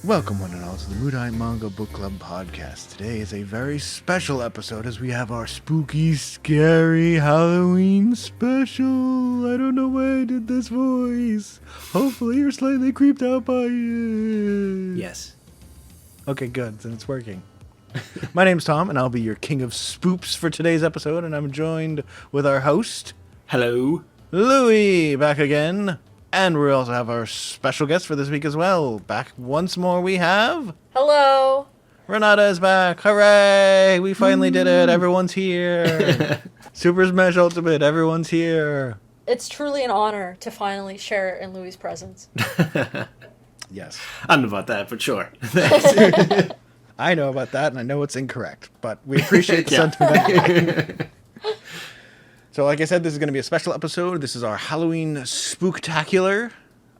Welcome one and all to the Mudai Manga Book Club podcast. Today is a very special episode as we have our spooky, scary Halloween special. I don't know why I did this voice. Hopefully you're slightly creeped out by it. Yes. Okay, good. Then it's working. My name's Tom, and I'll be your king of spoops for today's episode, and I'm joined with our host, Hello. Louie, back again. And we also have our special guest for this week as well. Back once more we have... Hello. Renata is back. Hooray! We finally did it. Everyone's here. Super Smash Ultimate. Everyone's here. It's truly an honor to finally share in Louie's presence. Yes. I don't know about that, but sure. I know about that, and I know it's incorrect, but we appreciate the sentiment. So like I said, this is going to be a special episode. This is our Halloween Spooktacular.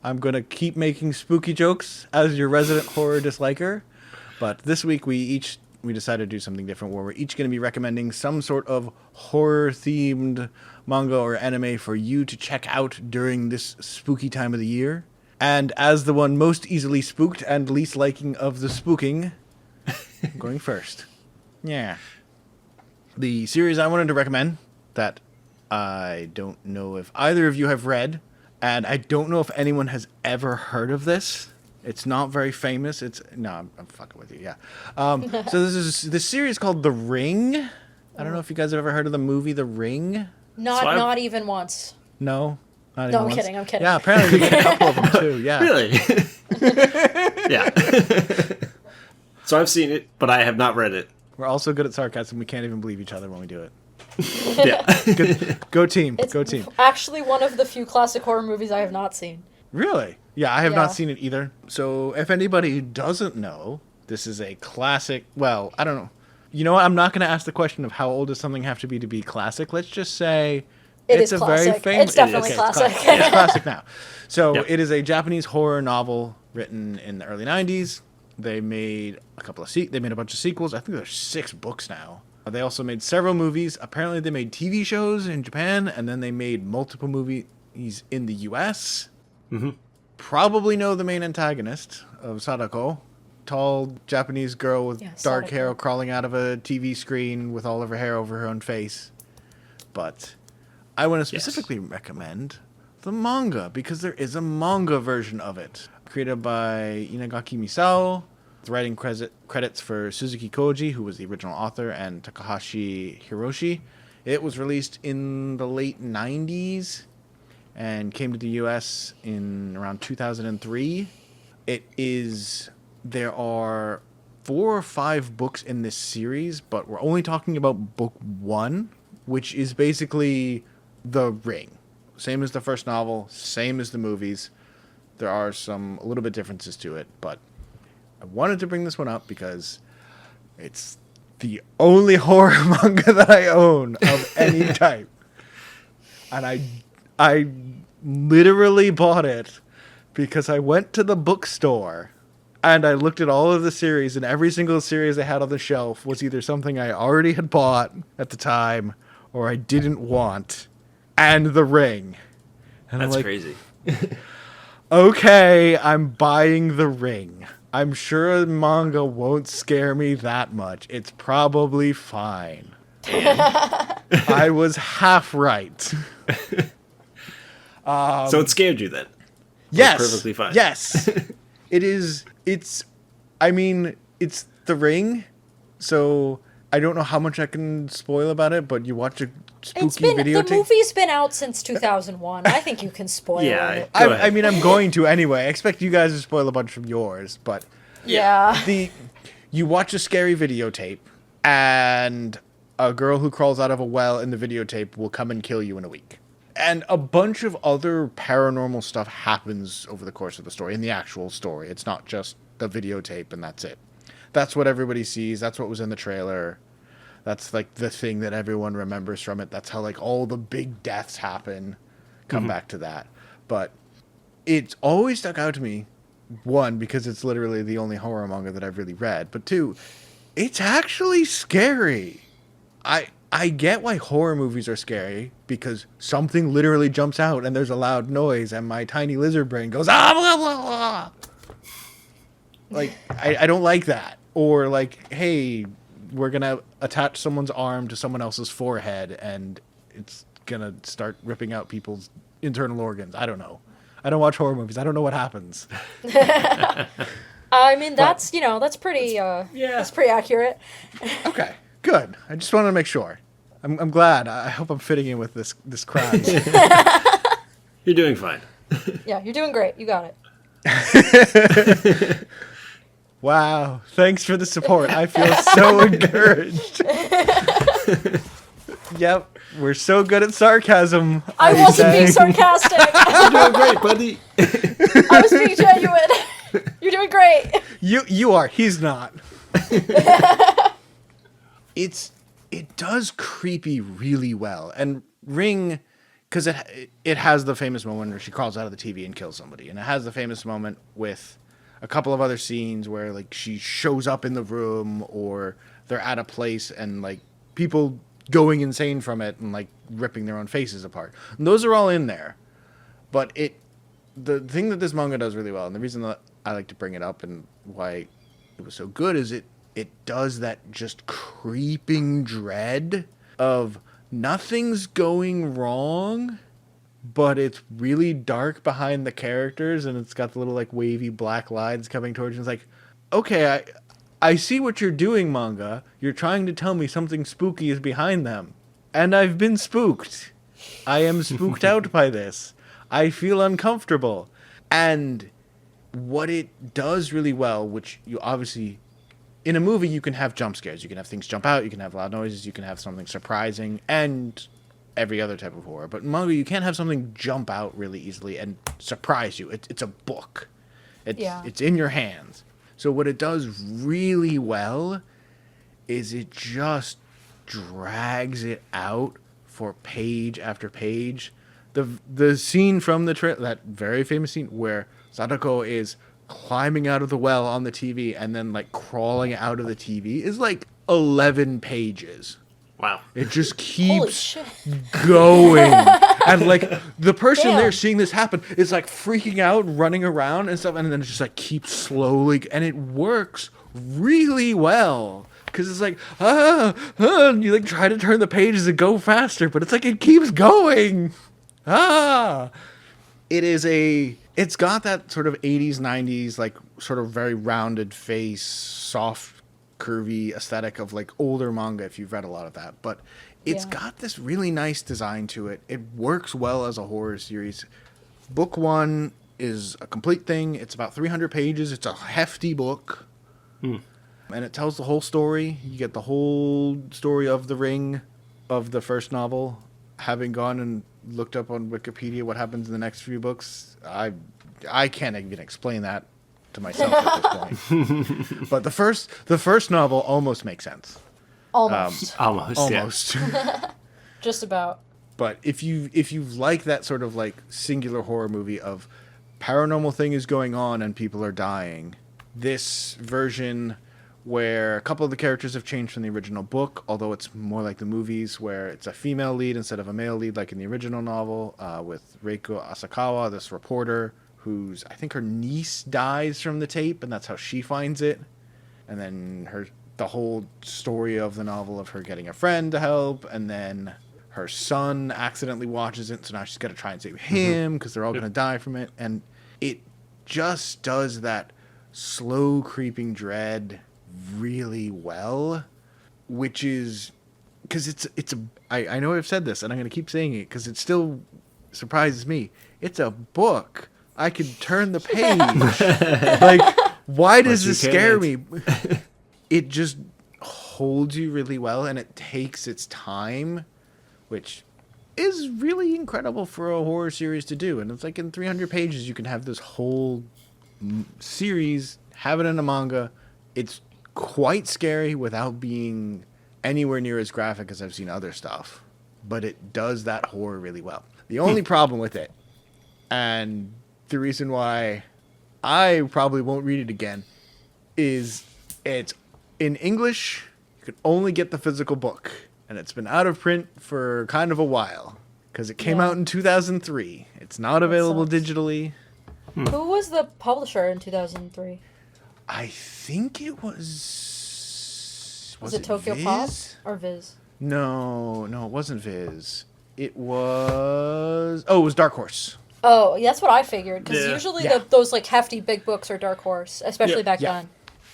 I'm going to keep making spooky jokes as your resident horror disliker. But this week we decided to do something different where we're each going to be recommending some sort of horror-themed manga or anime for you to check out during this spooky time of the year. And as the one most easily spooked and least liking of the spooking, I'm going first. Yeah. The series I wanted to recommend that I don't know if either of you have read, and I don't know if anyone has ever heard of this. It's not very famous. I'm fucking with you, yeah. So this series called The Ring. I don't know if you guys have ever heard of the movie The Ring. Not even once. No? Not No, even once? I'm kidding. Yeah, apparently we get a couple of them too, yeah. Really? Yeah. So I've seen it, but I have not read it. We're also good at sarcasm. We can't even believe each other when we do it. Yeah. Good. Go team. It's Go team. actually one of the few classic horror movies I have not seen. Really? Yeah, I have Yeah. not seen it either. So if anybody doesn't know, this is a classic. Well, I don't know. You know what? I'm not going to ask the question of how old does something have to be classic. Let's just say It's a classic. very famous. It's definitely It's classic. It's classic now. So Yep. it is a Japanese horror novel written in the early 90s. They made they made a bunch of sequels. I think there's 6 books now. They also made several movies. Apparently they made TV shows in Japan, and then they made multiple movies in the US. Mm-hmm. Probably know the main antagonist of Sadako. Tall Japanese girl with dark Sadako. hair crawling out of a TV screen with all of her hair over her own face. But I want to specifically recommend the manga, because there is a manga version of it. Created by Inagaki Misao. The writing credits for Suzuki Koji, who was the original author, and Takahashi Hiroshi. It was released in the late 90s and came to the US in around 2003. There are 4 or 5 books in this series, but we're only talking about book 1, which is basically The Ring. Same as the first novel, same as the movies. There are a little bit differences to it, but I wanted to bring this one up because it's the only horror manga that I own of any type. And I literally bought it because I went to the bookstore and I looked at all of the series, and every single series they had on the shelf was either something I already had bought at the time or I didn't want, and The Ring. And That's I'm like, crazy. okay, I'm buying The Ring. I'm sure manga won't scare me that much. It's probably fine. I was half right. So it scared you then? Yes. Perfectly fine. Yes. It's The Ring, so I don't know how much I can spoil about it, but you watch a spooky video the movie's been out since 2001. I think you can spoil Yeah, it. Go ahead. I mean, I'm going to anyway. I expect you guys to spoil a bunch from yours, but Yeah. you watch a scary videotape, and a girl who crawls out of a well in the videotape will come and kill you in a week. And a bunch of other paranormal stuff happens over the course of the story, in the actual story. It's not just the videotape and that's it. That's what everybody sees. That's what was in the trailer. That's like the thing that everyone remembers from it. That's how like all the big deaths happen. Come back to that. But it's always stuck out to me. 1, because it's literally the only horror manga that I've really read. But 2, it's actually scary. I get why horror movies are scary, because something literally jumps out and there's a loud noise and my tiny lizard brain goes, ah, blah, blah, blah. Like, I don't like that. Or like, hey, we're going to attach someone's arm to someone else's forehead and it's going to start ripping out people's internal organs. I don't know. I don't watch horror movies. I don't know what happens. I mean, that's, that's pretty, that's pretty accurate. Okay, good. I just wanted to make sure. I'm glad. I hope I'm fitting in with this crowd. You're doing fine. Yeah, you're doing great. You got it. Wow. Thanks for the support. I feel so encouraged. Yep. We're so good at sarcasm. I wasn't being sarcastic. You're doing great, buddy. I was being genuine. You're doing great. You are. He's not. It does creepy really well. And Ring, because it has the famous moment where she crawls out of the TV and kills somebody. And it has the famous moment with a couple of other scenes where like she shows up in the room or they're at a place and like people going insane from it and like ripping their own faces apart. And those are all in there. But the thing that this manga does really well, and the reason that I like to bring it up and why it was so good is it does that just creeping dread of nothing's going wrong, but it's really dark behind the characters and it's got the little like wavy black lines coming towards you. It's like, okay, I see what you're doing, manga. You're trying to tell me something spooky is behind them. And I've been spooked. I am spooked out by this. I feel uncomfortable. And what it does really well, which you obviously... In a movie, you can have jump scares. You can have things jump out. You can have loud noises. You can have something surprising. And every other type of horror. But in manga, you can't have something jump out really easily and surprise you. It's a book. It's in your hands. So what it does really well is it just drags it out for page after page. The scene from the trailer, that very famous scene where Sadako is climbing out of the well on the TV and then like crawling out of the TV is like 11 pages. Wow. It just keeps going. And like the person there seeing this happen is like freaking out, running around and stuff. And then it just like keeps slowly. And it works really well. Because it's like, and you like try to turn the pages and go faster. But it's like it keeps going. It's got that sort of 80s, 90s, like sort of very rounded face, soft, curvy aesthetic of like older manga if you've read a lot of that. But it's got this really nice design to it. It works well as a horror series. Book 1 is a complete thing. It's about 300 pages. It's a hefty book. And it tells the whole story. You get the whole story of the Ring of the first novel. Having gone and looked up on Wikipedia what happens in the next few books, I can't even explain that to myself at this point. But the first novel almost makes sense. Almost. Just about. But if you like that sort of like singular horror movie of paranormal thing is going on and people are dying, this version where a couple of the characters have changed from the original book, although it's more like the movies where it's a female lead instead of a male lead like in the original novel, with Reiko Asakawa, this reporter whose, I think her niece dies from the tape, and that's how she finds it. And then the whole story of the novel of her getting a friend to help, and then her son accidentally watches it, so now she's got to try and save him because they're all going to die from it. And it just does that slow creeping dread really well, which is because I know I've said this and I'm going to keep saying it because it still surprises me. It's a book. I could turn the page. Like, why does this scare me? It just holds you really well and it takes its time, which is really incredible for a horror series to do. And it's like in 300 pages you can have this whole series, have it in a manga. It's quite scary without being anywhere near as graphic as I've seen other stuff, but it does that horror really well. The only problem with it, and the reason why I probably won't read it again, is it's in English. You can only get the physical book, and it's been out of print for kind of a while because it came out in 2003. It's not available digitally. Who was the publisher in 2003? I think it was... Was it Tokyo Viz? Pop or Viz? No, it wasn't Viz. It was... Oh, it was Dark Horse. Oh, yeah, that's what I figured. Because usually Yeah. those like hefty big books are Dark Horse, especially back Yeah. then.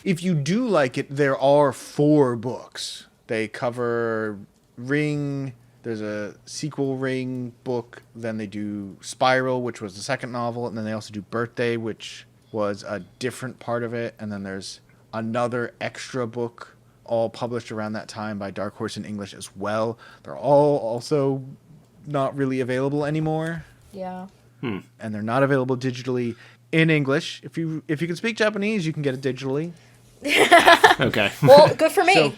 If you do like it, there are 4 books. They cover Ring, there's a sequel Ring book, then they do Spiral, which was the second novel, and then they also do Birthday, which was a different part of it, and then there's another extra book all published around that time by Dark Horse in English as well. They're all also not really available anymore. Yeah. And they're not available digitally in English. If you can speak Japanese, you can get it digitally. Okay. Well, good for me. So-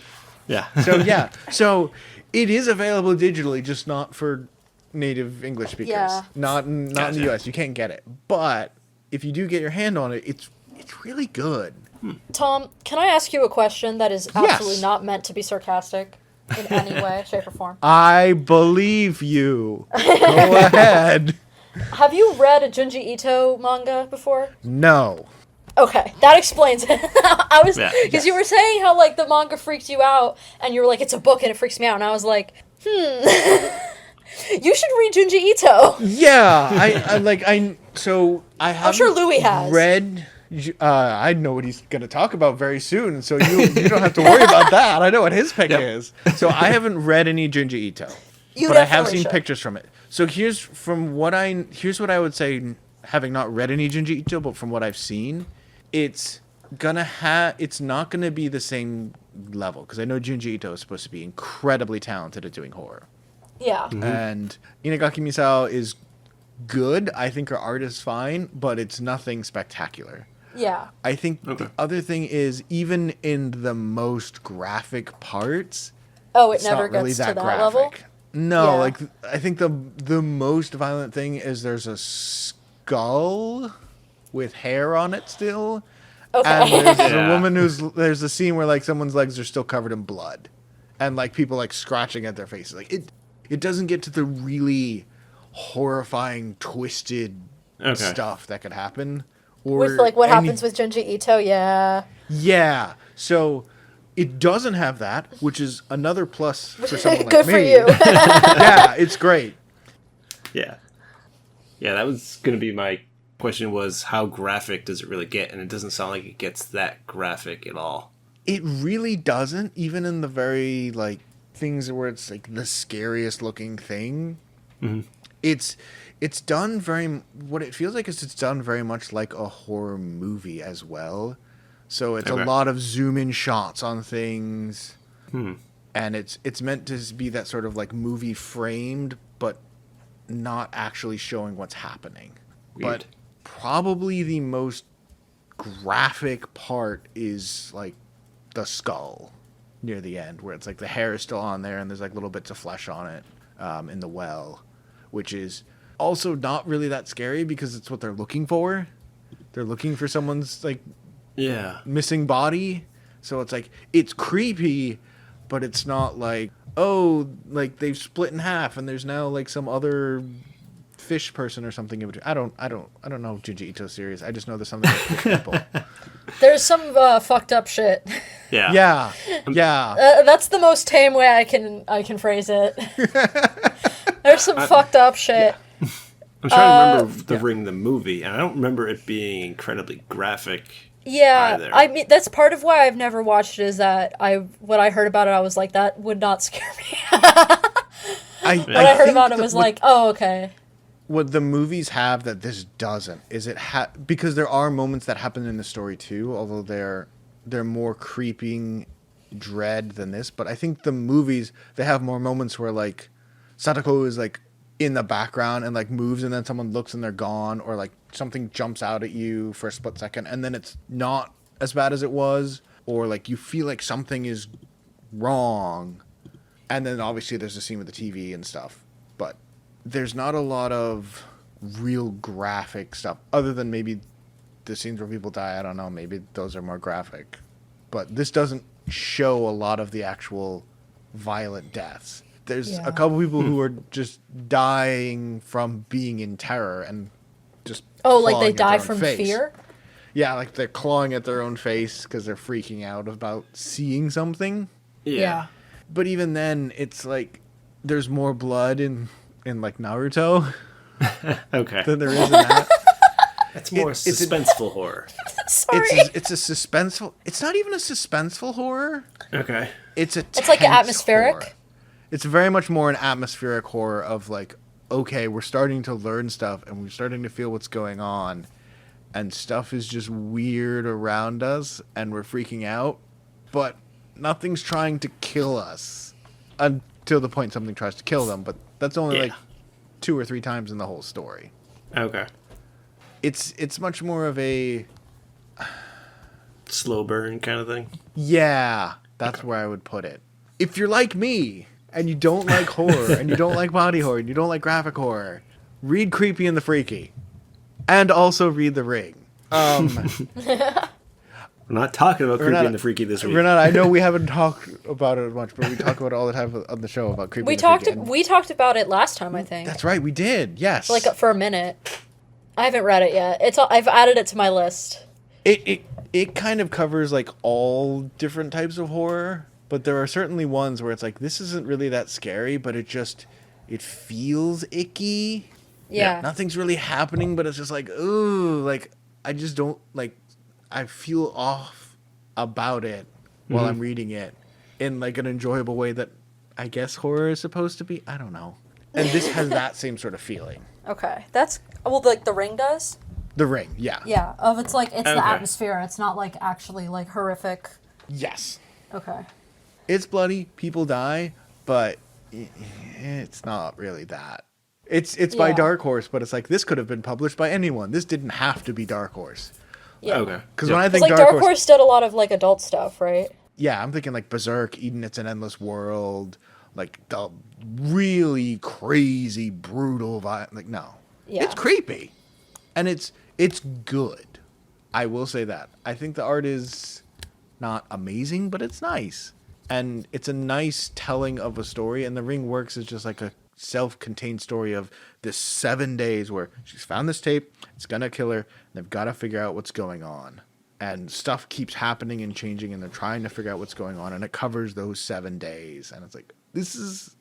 Yeah. So it is available digitally, just not for native English speakers. Yeah. Not in Gotcha. the US. You can't get it. But if you do get your hand on it, it's really good. Tom, can I ask you a question that is absolutely Yes. not meant to be sarcastic in any way, shape, or form? I believe you. Go ahead. Have you read a Junji Ito manga before? No. Okay, that explains it. I was Yeah. because you were saying how like the manga freaks you out, and you were like, "It's a book and it freaks me out," and I was like, You should read Junji Ito. Yeah, I haven't sure Louie has. read. I know what he's going to talk about very soon, so you don't have to worry about that. I know what his pick is. So I haven't read any Junji Ito, but I have definitely seen should. pictures from it. So here's what I would say, having not read any Junji Ito, but from what I've seen, it's not gonna be the same level, because I know Junji Ito is supposed to be incredibly talented at doing horror. Yeah. And Inagaki Misao is good. I think her art is fine, but it's nothing spectacular. Yeah. I think the other thing is, even in the most graphic parts, Oh, it it's never not really gets that to that graphic. level. No, Yeah. like I think the most violent thing is there's a skull with hair on it still. Okay. And there's Yeah. a woman there's a scene where like someone's legs are still covered in blood, and like people like scratching at their faces. Like it doesn't get to the really horrifying, twisted stuff that could happen. Or With like what happens with Junji Ito, yeah. Yeah, so it doesn't have that, which is another plus for someone like Good me. for you. Yeah, it's great. Yeah. Yeah, that was going to be my question, was how graphic does it really get? And it doesn't sound like it gets that graphic at all. It really doesn't, even in the very like things where it's like the scariest looking thing. Mm-hmm. It's done what it feels like is it's done very much like a horror movie as well. So it's a lot of zoom in shots on things. And it's meant to be that sort of like movie framed, but not actually showing what's happening. Weird. But probably the most graphic part is like the skull near the end, where it's like the hair is still on there and there's like little bits of flesh on it in the well, which is also not really that scary because it's what they're looking for. They're looking for someone's like missing body. So it's like, it's creepy, but it's not like, oh, like they've split in half and there's now like some other fish person or something in between. I don't know Junji Ito series. I just know there's something with fish people. There's some fucked up shit. Yeah. Yeah. That's the most tame way I can phrase it. There's some fucked up shit. I'm trying to remember The Ring, the movie, and I don't remember it being incredibly graphic. Yeah, either. I mean that's part of why I've never watched it. Is that when I heard about it, I was like, that would not scare me. When I heard about it, was like, oh, okay. What the movies have that this doesn't is because there are moments that happen in the story too, although they're more creeping dread than this. But I think the movies, they have more moments where like Satoko is like in the background and like moves, and then someone looks and they're gone, or like something jumps out at you for a split second and then it's not as bad as it was, or like you feel like something is wrong, and then obviously there's a scene with the TV and stuff. But there's not a lot of real graphic stuff other than maybe the scenes where people die. I don't know, maybe those are more graphic, but this doesn't show a lot of the actual violent deaths. There's a couple people who are just dying from being in terror and just Oh, like falling they at die their own from face. fear? Yeah, like they're clawing at their own face because they're freaking out about seeing something. Yeah. But even then, it's like there's more blood in like Naruto Okay. than there is in that. That's more suspenseful horror. Sorry. It's a suspenseful. It's not even a suspenseful horror. Okay. It's like tense atmospheric. horror. It's very much more an atmospheric horror of like, okay, we're starting to learn stuff and we're starting to feel what's going on, and stuff is just weird around us and we're freaking out, but nothing's trying to kill us until the point something tries to kill them. But that's only like 2 or 3 times in the whole story. Okay. It's much more of a slow burn kind of thing. Yeah, that's where I would put it. If you're like me and you don't like horror and you don't like body horror and you don't like graphic horror, read Creepy and the Freaky, and also read The Ring. We're not talking about Creepy and the Freaky this week. Renata, I know we haven't talked about it much, but we talk about it all the time on the show about Creepy and the Freaky. We talked about it last time, I think. That's right, we did. Yes. Like for a minute. I haven't read it yet. I've added it to my list. It kind of covers like all different types of horror, but there are certainly ones where it's like this isn't really that scary, but it feels icky. Yeah. Nothing's really happening, but it's just like, ooh, like I just don't like I feel off about it while I'm reading it in like an enjoyable way that I guess horror is supposed to be. I don't know. And this has that same sort of feeling. Okay. That's like The Ring does? The Ring, yeah. Yeah. It's like the atmosphere. It's not like actually like horrific. Yes. Okay. It's bloody, people die, but it's not really that. It's by Dark Horse, but it's like this could have been published by anyone. This didn't have to be Dark Horse. Yeah. Okay. Because when I think Dark Horse did a lot of like adult stuff, right? Yeah, I'm thinking like Berserk, Eden, It's an Endless World, like the really crazy, brutal vibe. Like no, it's creepy, and it's good. I will say that. I think the art is not amazing, but it's nice, and it's a nice telling of a story. And The Ring works as just like a self-contained story of this 7 days where she's found this tape. It's gonna kill her. And they've got to figure out what's going on. And stuff keeps happening and changing, and they're trying to figure out what's going on, and it covers those 7 days. And it's like, this is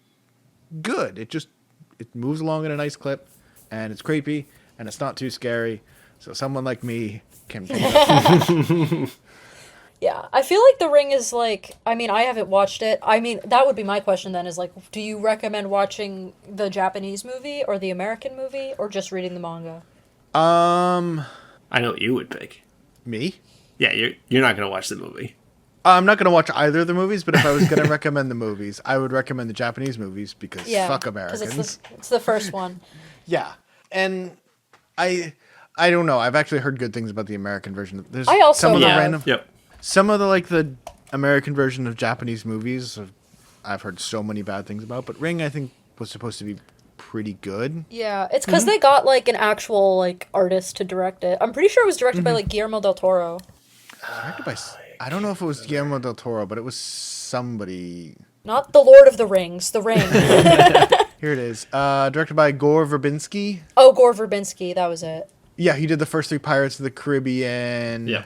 good. It moves along in a nice clip, and it's creepy, and it's not too scary. So someone like me can pick it up. Yeah, I feel like The Ring is like, I mean, I haven't watched it. I mean, that would be my question then is like, do you recommend watching the Japanese movie or the American movie or just reading the manga? I know what you would pick. Me? Yeah, you're not going to watch the movie. I'm not going to watch either of the movies, but if I was going to recommend the movies, I would recommend the Japanese movies because fuck Americans. Because it's the first one. Yeah, and I don't know. I've actually heard good things about the American version. There's I also some of the have. random, Yep. some of the like the American version of Japanese movies. I've heard so many bad things about, but Ring I think was supposed to be pretty good. Yeah, it's because they got like an actual like artist to direct it. I'm pretty sure it was directed by like Guillermo del Toro. Directed by I don't know if it was Guillermo del Toro, but it was somebody. Not the Lord of the Rings, The Ring. Here it is. Directed by Gore Verbinski. Oh, Gore Verbinski, that was it. Yeah, he did the first 3 Pirates of the Caribbean. Yeah.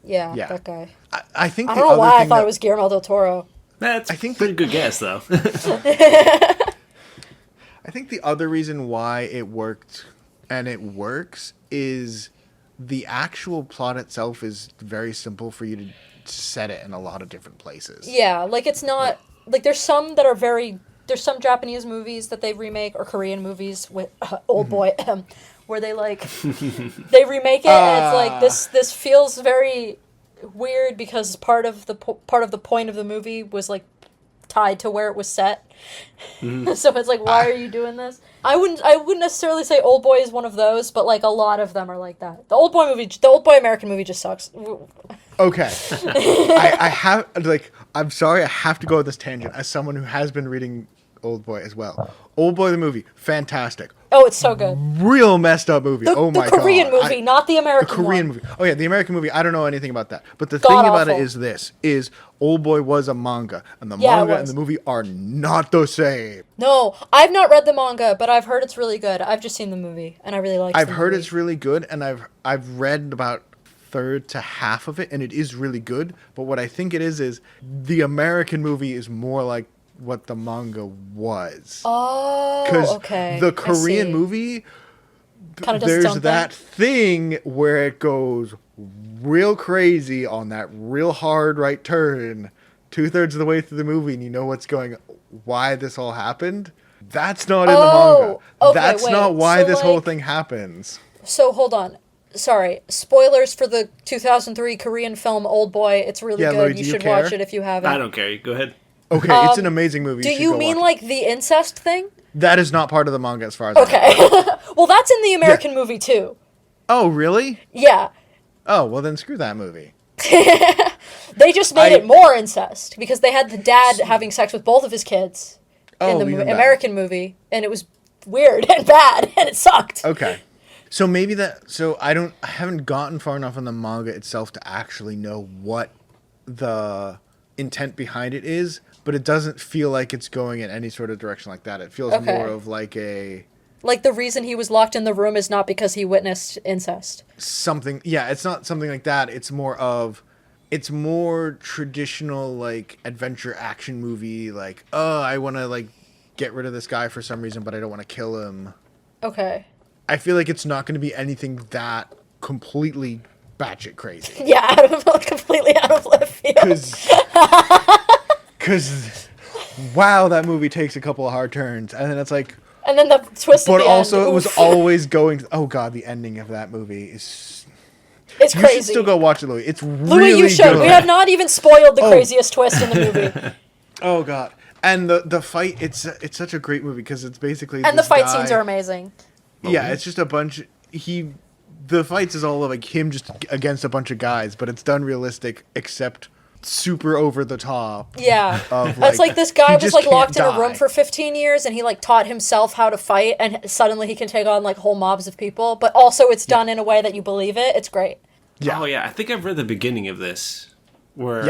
Yeah, Yeah. that guy. I think I don't know why I thought it was Guillermo del Toro. That's I think pretty good guess, though. I think the other reason why it worked and it works is the actual plot itself is very simple for you to set it in a lot of different places. Yeah, like it's not like there's some that are there's some Japanese movies that they remake or Korean movies with Old Boy where they like they remake it and it's like this feels very weird because part of the point of the movie was like tied to where it was set. So it's like, why are you doing this? I wouldn't necessarily say Old Boy is one of those, but like a lot of them are like that. The Old Boy American movie just sucks. Okay. I have like I'm sorry I have to go on this tangent as someone who has been reading Old Boy as well. Old Boy the movie, fantastic. Oh, it's so good. Real messed up movie. Oh my god. The Korean movie, not the American The Korean one. movie. Oh yeah, the American movie. I don't know anything about that. But the thing about it is this: is Old Boy was a manga, and the manga and the movie are not the same. No, I've not read the manga, but I've heard it's really good. I've just seen the movie, and I really like. I've heard it's really good, and I've read about third to half of it, and it is really good. But what I think it is the American movie is more like what the manga was. Oh, Because okay. the Korean movie, there's that thing where it goes real crazy on that real hard right turn 2/3 of the way through the movie, and you know why this all happened. That's not in the manga. Okay, That's not why this whole thing happens. So hold on. Sorry. Spoilers for the 2003 Korean film Old Boy. It's really good. Louie, You should watch it if you haven't. I don't care. Go ahead. Okay, it's an amazing movie. Do you mean like the incest thing? That is not part of the manga as far as I know. Okay. Well, that's in the American movie too. Oh, really? Yeah. Oh, well then screw that movie. They just made it more incest because they had the dad having sex with both of his kids in the American movie, and it was weird and bad, and it sucked. Okay. So maybe I haven't gotten far enough in the manga itself to actually know what the intent behind it is, but it doesn't feel like it's going in any sort of direction like that. It feels more of like a... Like the reason he was locked in the room is not because he witnessed incest. Something, yeah, it's not something like that. It's more traditional, like, adventure action movie, like, oh, I want to, like, get rid of this guy for some reason, but I don't want to kill him. Okay. I feel like it's not going to be anything that completely batshit crazy. Yeah, completely out of left field. Because, wow, that movie takes a couple of hard turns, and then it's like... And then the twist at the also, end. it was always going... Oh, God, the ending of that movie is... It's crazy. You should still go watch it, Louie. It's really Louie, you should. good. We have not even spoiled the craziest twist in the movie. Oh, God. And the fight, it's such a great movie because it's basically... And the fight scenes are amazing. Yeah, it's just a bunch... The fights is all of, like, him just against a bunch of guys, but it's done realistic, except super over the top. Yeah. It's like this guy was, like, locked in a room die. for 15 years, and he, like, taught himself how to fight, and suddenly he can take on, like, whole mobs of people, but also it's done in a way that you believe it. It's great. Yeah. Oh, yeah. I think I've read the beginning of this, where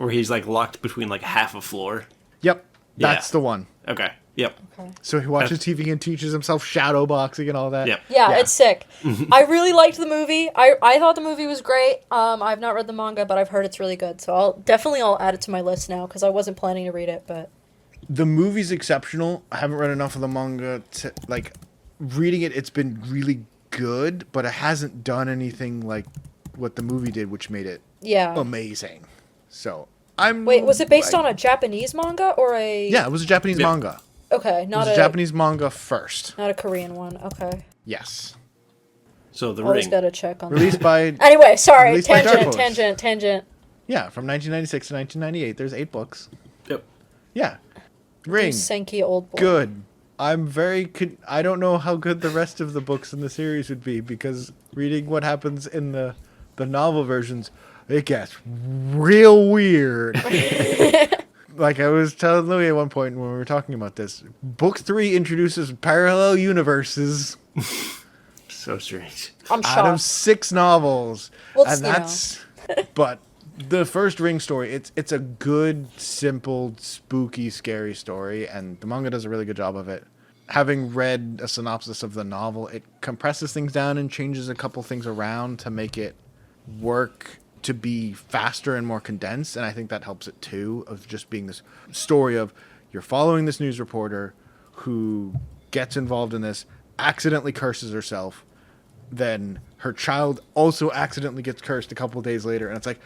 he's, like, locked between, like, half a floor. Yep. That's the one. Okay. Yep. Okay. So he watches TV and teaches himself shadow boxing and all that. Yep. Yeah, it's sick. I really liked the movie. I thought the movie was great. I've not read the manga, but I've heard it's really good. So I'll add it to my list now because I wasn't planning to read it. But the movie's exceptional. I haven't read enough of the manga to like reading it. It's been really good, but it hasn't done anything like what the movie did, which made it amazing. So wait, was it based on a Japanese manga or a? Yeah, it was a Japanese manga. Okay, not a Japanese manga first. Not a Korean one. Okay. Yes. So the Always Ring. gotta check on released that. by. Anyway, sorry. Released by Dark Horse. Tangent. Yeah, from 1996 to 1998. There's 8 books. Yep. Yeah. Ring. Senki old boy. Good. I'm very. I don't know how good the rest of the books in the series would be because reading what happens in the novel versions, it gets real weird. Like I was telling Louie at one point when we were talking about this, Book 3 introduces parallel universes. So strange. I'm shocked. Out of 6 novels, Well, and that's. But the first Ring story, it's a good, simple, spooky, scary story, and the manga does a really good job of it. Having read a synopsis of the novel, it compresses things down and changes a couple things around to make it work to be faster and more condensed, and I think that helps it too, of just being this story of you're following this news reporter who gets involved in this, accidentally curses herself, then her child also accidentally gets cursed a couple of days later, and it's like,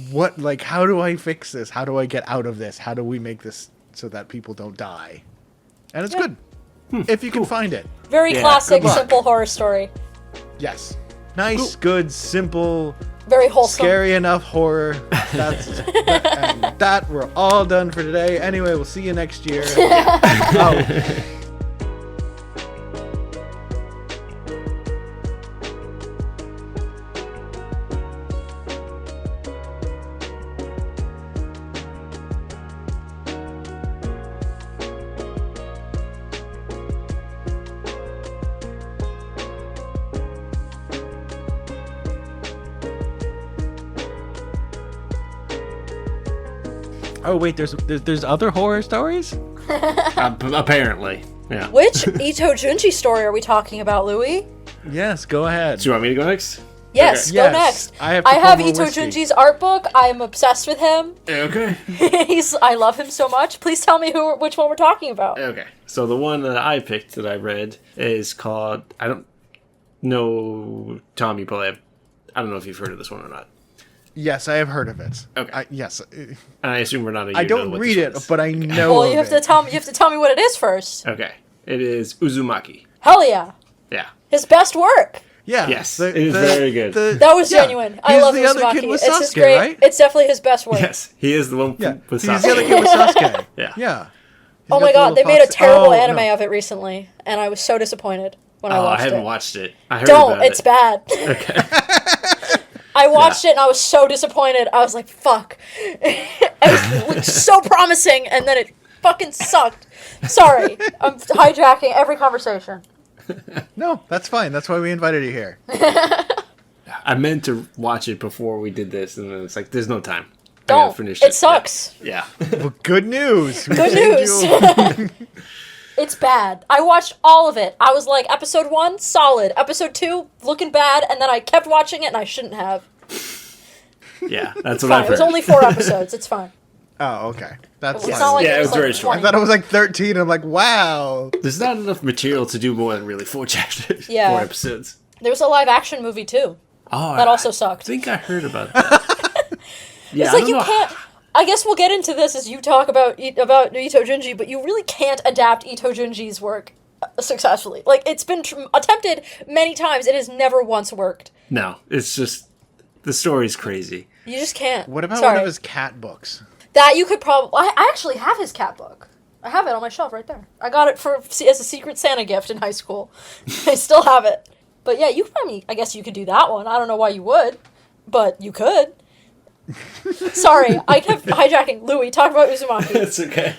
what, like, how do I fix this? How do I get out of this? How do we make this so that people don't die? And it's good, if you can find it. Very classic, simple horror story. Yes. Nice, good, simple, very wholesome, scary enough horror. And that we're all done for today. Anyway, we'll see you next year. Oh wait, there's other horror stories? Apparently, yeah. Which Ito Junji story are we talking about, Louie? Yes, go ahead. Do you want me to go next? Yes, Okay. go Yes, next. I have Ito whiskey. Junji's art book. I am obsessed with him. Okay. I love him so much. Please tell me which one we're talking about. Okay. So the one that I picked that I read is called, I don't know, Tom, you probably have, I don't know if you've heard of this one or not. Yes, I have heard of it. Okay. Yes. And I assume we're not a I don't read it, but I know Well, of you have it. to tell me what it is first. Okay. It is Uzumaki. Hell yeah. Yeah. His best work. Yeah. Yes, it is very good. That was genuine. I love He's the other Uzumaki. kid with It's his Sasuke, great. right? It's definitely his best work. Yes, he is the one Yeah. with He's Sasuke. the other kid with Sasuke. Yeah. Yeah. Oh my god, they made a terrible anime of it recently, and I was so disappointed when I watched it. I haven't watched it. I heard Don't. about It's it. bad. Okay. I watched it and I was so disappointed. I was like, fuck. It looked so promising, and then it fucking sucked. Sorry. I'm hijacking every conversation. No, that's fine. That's why we invited you here. I meant to watch it before we did this, and then it's like, there's no time. I Don't. gotta finish It sucks. Yeah. Well, good news. We Good saved news. you- It's bad. I watched all of it. I was like, episode 1, solid. Episode 2, looking bad, and then I kept watching it, and I shouldn't have. Yeah, that's what Fine. I've It heard. was only 4 episodes. It's fine. Oh, okay. That's It's fine. not like Yeah, it was like very short. 20. I thought it was like 13. I'm like, wow. There's not enough material to do more than really 4 chapters. Yeah. 4 episodes. There was a live action movie, too. Oh, That also I sucked. think I heard about that. Yeah, It's I like don't you know. can't. I guess we'll get into this as you talk about Ito Junji, but you really can't adapt Ito Junji's work successfully. Like, it's been attempted many times. It has never once worked. No, it's just, the story's crazy. You just can't. What about Sorry. one of his cat books? That you could probably. I actually have his cat book. I have it on my shelf right there. I got it as a Secret Santa gift in high school. I still have it. But yeah, I guess you could do that one. I don't know why you would, but you could. Sorry, I kept hijacking. Louie, talk about Uzumaki. It's okay.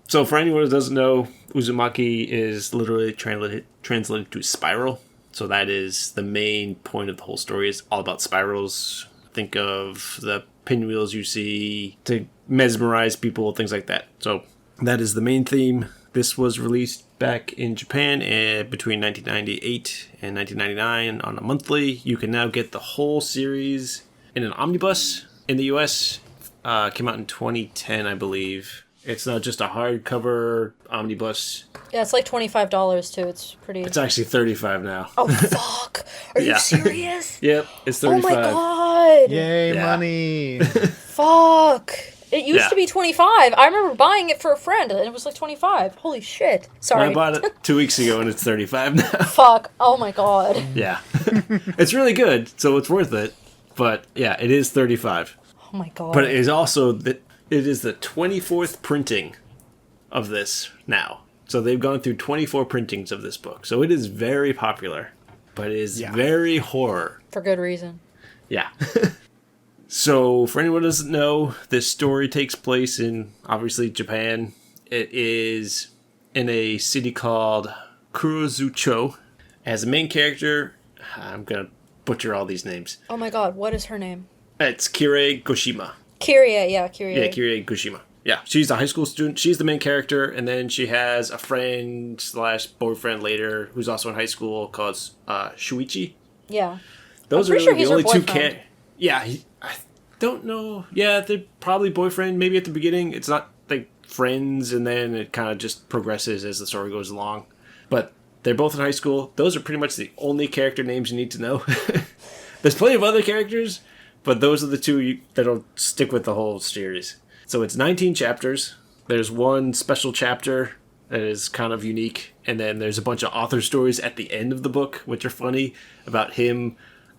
So for anyone who doesn't know, Uzumaki is literally translated to spiral. So that is the main point of the whole story, is all about spirals. Think of the pinwheels you see to mesmerize people, things like that. So that is the main theme. This was released back in Japan between 1998 and 1999 on a monthly. You can now get the whole series in an omnibus in the US. Came out in 2010, I believe. It's not just a hardcover omnibus. Yeah, it's like $25 too. It's pretty. It's actually $35 now. Oh fuck! Are you Yeah. serious? Yep, it's $35. Oh my god! Yay, Yeah. money. Fuck! It used Yeah. to be 25. I remember buying it for a friend, and it was like 25. Holy shit! Sorry. I bought it 2 weeks ago and it's $35 now. Fuck! Oh my god! Yeah. It's really good, so it's worth it. But yeah, it is $35. Oh my god! But it is also it is the 24th printing of this now. So they've gone through 24 printings of this book. So it is very popular, but it is very horror. For good reason. Yeah. So for anyone who doesn't know, this story takes place in obviously Japan. It is in a city called Kurozucho. As a main character, I'm gonna butcher all these names. Oh my god! What is her name? It's Kirei Goshima. Kirie. Yeah, Kirie. Yeah, Kirei Goshima. Yeah, she's a high school student. She's the main character, and then she has a friend slash boyfriend later who's also in high school called Shuichi. Yeah. Those are pretty really sure he's the only her two. boyfriend. Yeah, I don't know. Yeah, they're probably boyfriend. Maybe at the beginning, it's not like friends, and then it kind of just progresses as the story goes along. But they're both in high school. Those are pretty much the only character names you need to know. There's plenty of other characters, but those are the two that'll stick with the whole series. So it's 19 chapters. There's one special chapter that is kind of unique, and then there's a bunch of author stories at the end of the book, which are funny, about him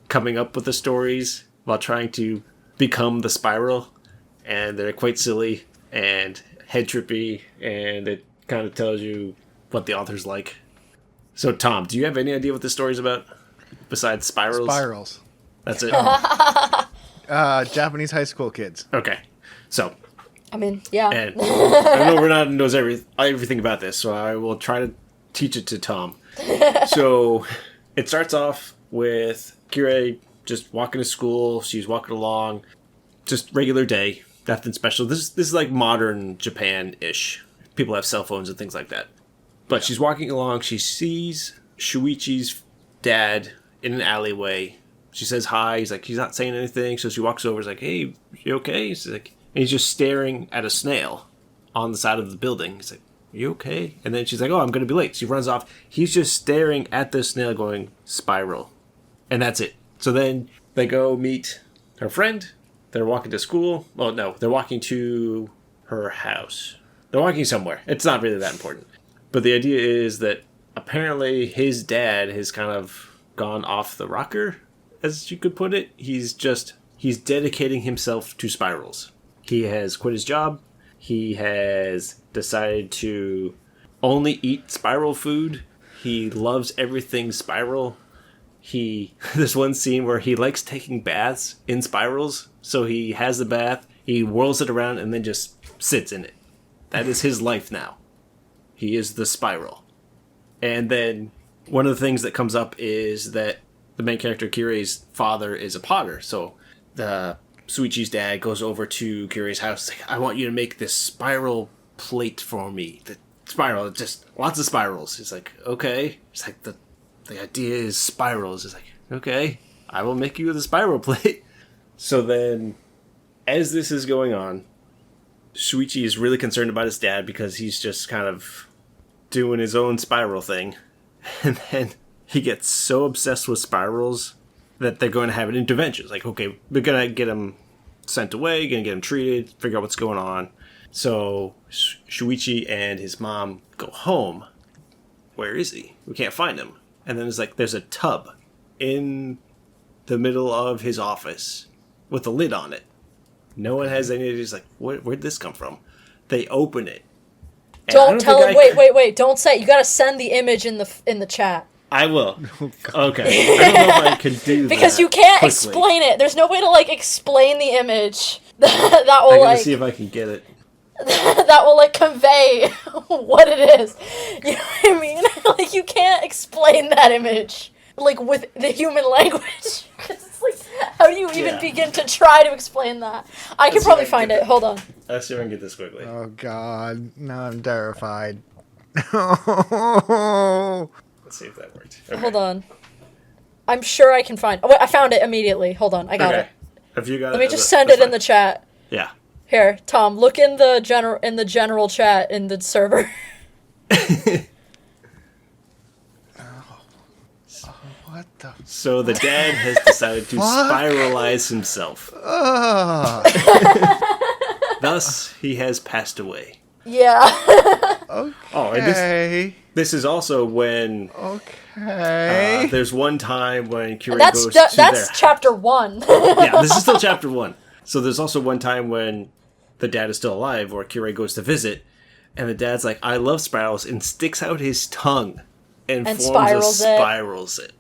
coming up with the stories while trying to become the spiral, and they're quite silly and head trippy, and it kind of tells you what the author's like. So Tom, do you have any idea what this story's about besides spirals? Spirals. That's it. Japanese high school kids. Okay, so I mean, yeah. and I know Renata knows everything about this, so I will try to teach it to Tom. So it starts off with Kirei just walking to school. She's walking along, just regular day, nothing special. This is like modern Japan-ish. People have cell phones and things like that. But she's walking along. She sees Shuichi's dad in an alleyway. She says hi. He's like, he's not saying anything. So she walks over. He's like, hey, you okay? He's like, and he's just staring at a snail on the side of the building. He's like, you okay? And then she's like, oh, I'm going to be late. She runs off. He's just staring at the snail going, spiral. And that's it. So then they go meet her friend. They're walking to school. Well, no, they're walking to her house. They're walking somewhere. It's not really that important. But the idea is that apparently his dad has kind of gone off the rocker, as you could put it. He's dedicating himself to spirals. He has quit his job. He has decided to only eat spiral food. He loves everything spiral. There's one scene where he likes taking baths in spirals. So he has the bath, he whirls it around, and then just sits in it. That is his life now. He is the spiral. And then one of the things that comes up is that the main character, Kirei's father, is a potter. So the Shuichi's dad goes over to Kirei's house. Like, I want you to make this spiral plate for me. The spiral, just lots of spirals. He's like, okay. It's like, the idea is spirals. It's like, okay, I will make you the spiral plate. So then, as this is going on, Shuichi is really concerned about his dad because he's just kind of doing his own spiral thing. And then he gets so obsessed with spirals that they're going to have an intervention. It's like, okay, we're going to get him sent away, going to get him treated, figure out what's going on. So Shuichi and his mom go home. Where is he? We can't find him. And then there's a tub in the middle of his office with a lid on it. No one has any idea. He's like, where'd this come from? They open it. Don't tell him. Wait. Don't say it. You gotta send the image in the chat. I will. Okay. I don't know if I can do that. Because you can't explain it. There's no way to, explain the image. that will, I gotta see if I can get it. That will, convey what it is. You know what I mean? You can't explain that image, with the human language. How do you even begin to try to explain that? I can probably find it. Hold on. Let's see if I can get this quickly. Oh, God. Now I'm terrified. Let's see if that worked. Okay. Hold on. I'm sure I can find... Oh, wait, I found it immediately. Hold on. I got it. If you got Let me just send it in the chat. Yeah. Here, Tom, look in the general chat in the server. What the... So the dad has decided to spiralize himself. Thus, he has passed away. Yeah. Okay. Oh, and this is also when... Okay. There's one time when Kirei goes to That's chapter 1. Yeah, this is still chapter 1. So there's also one time when the dad is still alive, where Kirei goes to visit, and the dad's like, I love spirals, and sticks out his tongue and spirals it.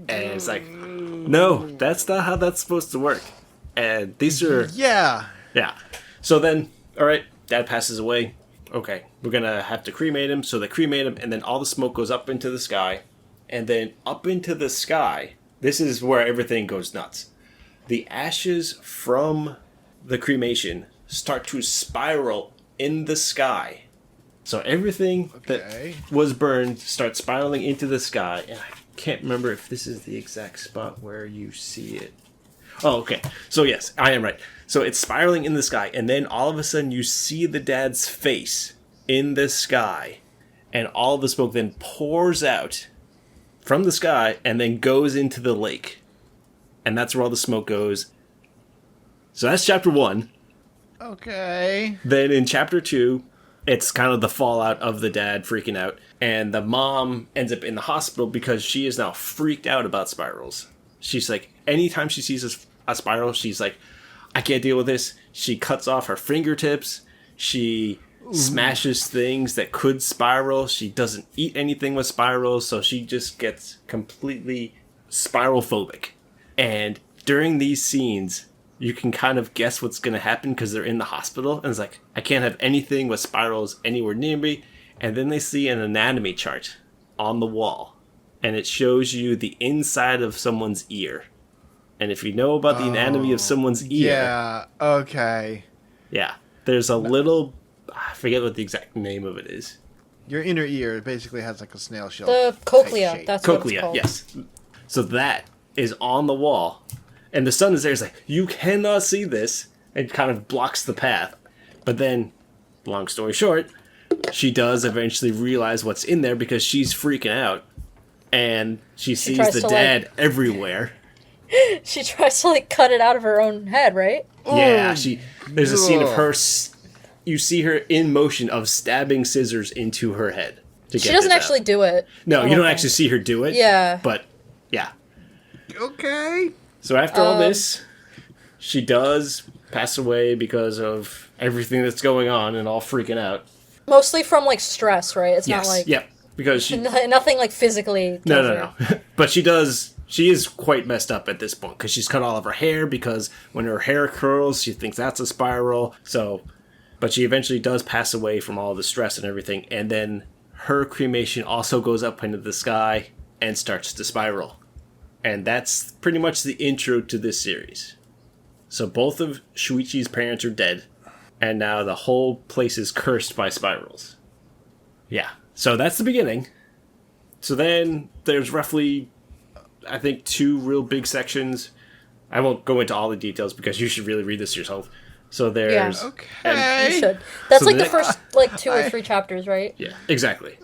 And it's like, no, that's not how that's supposed to work. And these are... Yeah. Yeah. So then, all right, dad passes away. Okay, we're going to have to cremate him. So they cremate him, and then all the smoke goes up into the sky. And then up into the sky, this is where everything goes nuts. The ashes from the cremation start to spiral in the sky. So everything that was burned starts spiraling into the sky. And I can't remember if this is the exact spot where you see it. Oh, okay. So yes, I am right. So it's spiraling in the sky, and then all of a sudden you see the dad's face in the sky, and all the smoke then pours out from the sky and then goes into the lake. And that's where all the smoke goes. So that's chapter 1. Okay. Then in chapter 2, it's kind of the fallout of the dad freaking out. And the mom ends up in the hospital because she is now freaked out about spirals. She's like, anytime she sees a spiral, she's like, I can't deal with this. She cuts off her fingertips. She smashes things that could spiral. She doesn't eat anything with spirals. So she just gets completely spiral phobic. And during these scenes, you can kind of guess what's going to happen because they're in the hospital. And it's like, I can't have anything with spirals anywhere near me. And then they see an anatomy chart on the wall. And it shows you the inside of someone's ear. And if you know about the anatomy of someone's ear... Yeah, okay. Yeah. There's a little... I forget what the exact name of it is. Your inner ear basically has like a snail shell. The cochlea. That's cochlea, what it's called. yes. So that is on the wall. And the sun is there. It's like, you cannot see this. It kind of blocks the path. But then, long story short, she does eventually realize what's in there because she's freaking out. And she sees the dad everywhere. She tries to, like, cut it out of her own head, right? Yeah, there's a scene of her... You see her in motion of stabbing scissors into her head. She doesn't actually do it. No, you don't actually see her do it. Yeah. But, yeah. Okay. So after all this, she does pass away because of everything that's going on and all freaking out. Mostly from, like, stress, right? It's not like... Yep. Because she... Nothing, like, physically... No. But she does... She is quite messed up at this point because she's cut all of her hair because when her hair curls, she thinks that's a spiral. So... But she eventually does pass away from all the stress and everything. And then her cremation also goes up into the sky and starts to spiral. And that's pretty much the intro to this series. So both of Shuichi's parents are dead. And now the whole place is cursed by spirals. Yeah. So that's the beginning. So then there's roughly, I think, 2 real big sections. I won't go into all the details because you should really read this yourself. So there's... Yeah. Okay. You should. That's so like the first, like, 2 or 3 chapters, right? Yeah, exactly.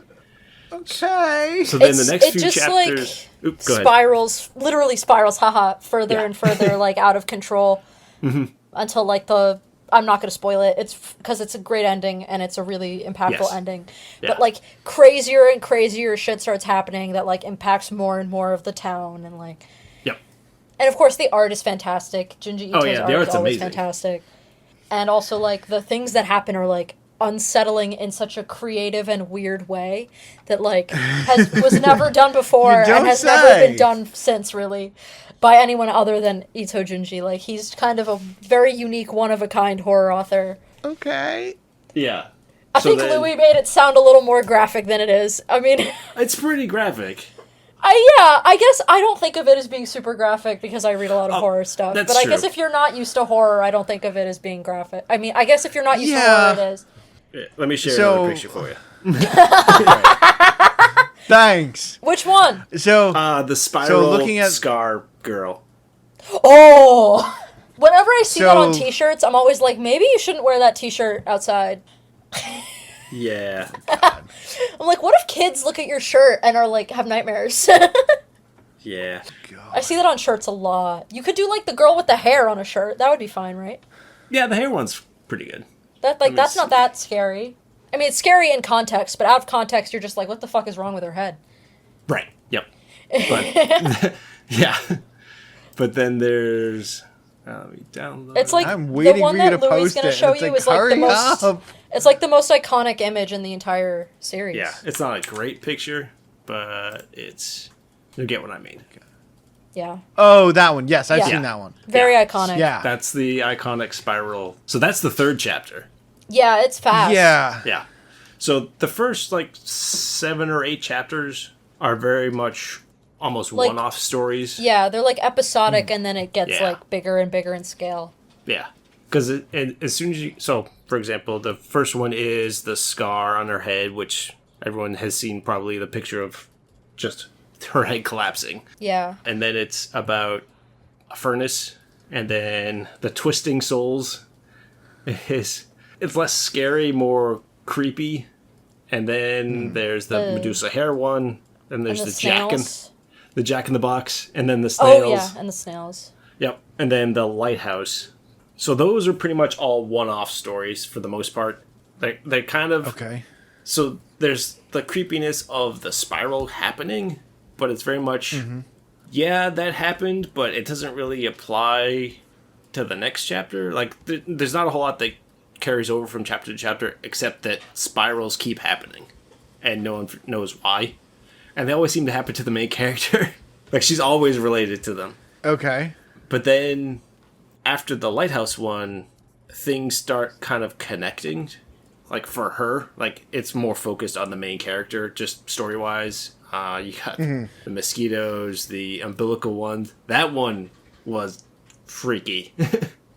Okay. So then the next few chapters... Like, spirals, literally spirals, further and further, like, out of control. Until, like, I'm not going to spoil it. It's because it's a great ending, and it's a really impactful ending. Yeah. But, like, crazier and crazier shit starts happening that, like, impacts more and more of the town, and, like... Yep. And, of course, the art is fantastic. Junji Ito's art is always amazing. Fantastic. And also, like, the things that happen are, like, unsettling in such a creative and weird way that, like, was never done before and has never been done since, really, by anyone other than Ito Junji. Like, he's kind of a very unique, one-of-a-kind horror author. Okay. Yeah. I think Louie made it sound a little more graphic than it is. I mean... It's pretty graphic. I guess I don't think of it as being super graphic because I read a lot of horror stuff. But I guess if you're not used to horror, I don't think of it as being graphic. I mean, I guess if you're not used to horror, it is. Yeah, let me share another picture for you. Thanks. Which one? So the spiral scar girl. Oh! Whenever I see that on t-shirts, I'm always like, maybe you shouldn't wear that t-shirt outside. Yeah. I'm like, what if kids look at your shirt and are like, have nightmares? Yeah. God. I see that on shirts a lot. You could do like the girl with the hair on a shirt. That would be fine, right? Yeah, the hair one's pretty good. That's not that scary. I mean, it's scary in context, but out of context, you're just like, what the fuck is wrong with her head? Right. Yep. But, yeah. But then there's... Let me download. It's like I'm waiting the one for you that to Louie's post gonna it. show It's you like, is like the most. up. It's like the most iconic image in the entire series. Yeah, it's not a great picture, but it's... You get what I mean. Yeah. Oh, that one. Yes, I've seen that one. Very iconic. Yeah. That's the iconic spiral. So that's the third chapter. Yeah, it's fast. Yeah. Yeah. So the first, 7 or 8 chapters are very much almost one-off stories. Yeah, they're episodic, and then it gets bigger and bigger in scale. Yeah. Because as soon as you... So, for example, the first one is the scar on her head, which everyone has seen probably the picture of just her head collapsing. Yeah. And then it's about a furnace, and then the twisting souls is... It's less scary, more creepy. And then there's the Medusa hair one, and there's the Jack in the Box, and then the snails. Oh, yeah, and the snails. Yep, and then the lighthouse. So those are pretty much all one-off stories for the most part. They're kind of... Okay. So there's the creepiness of the spiral happening, but it's very much... Yeah, that happened, but it doesn't really apply to the next chapter. There's not a whole lot that carries over from chapter to chapter, except that spirals keep happening, and no one knows why. And they always seem to happen to the main character. She's always related to them. Okay. But then, after the lighthouse one, things start kind of connecting. For her, it's more focused on the main character, just story-wise. You got the mosquitoes, the umbilical one. That one was freaky.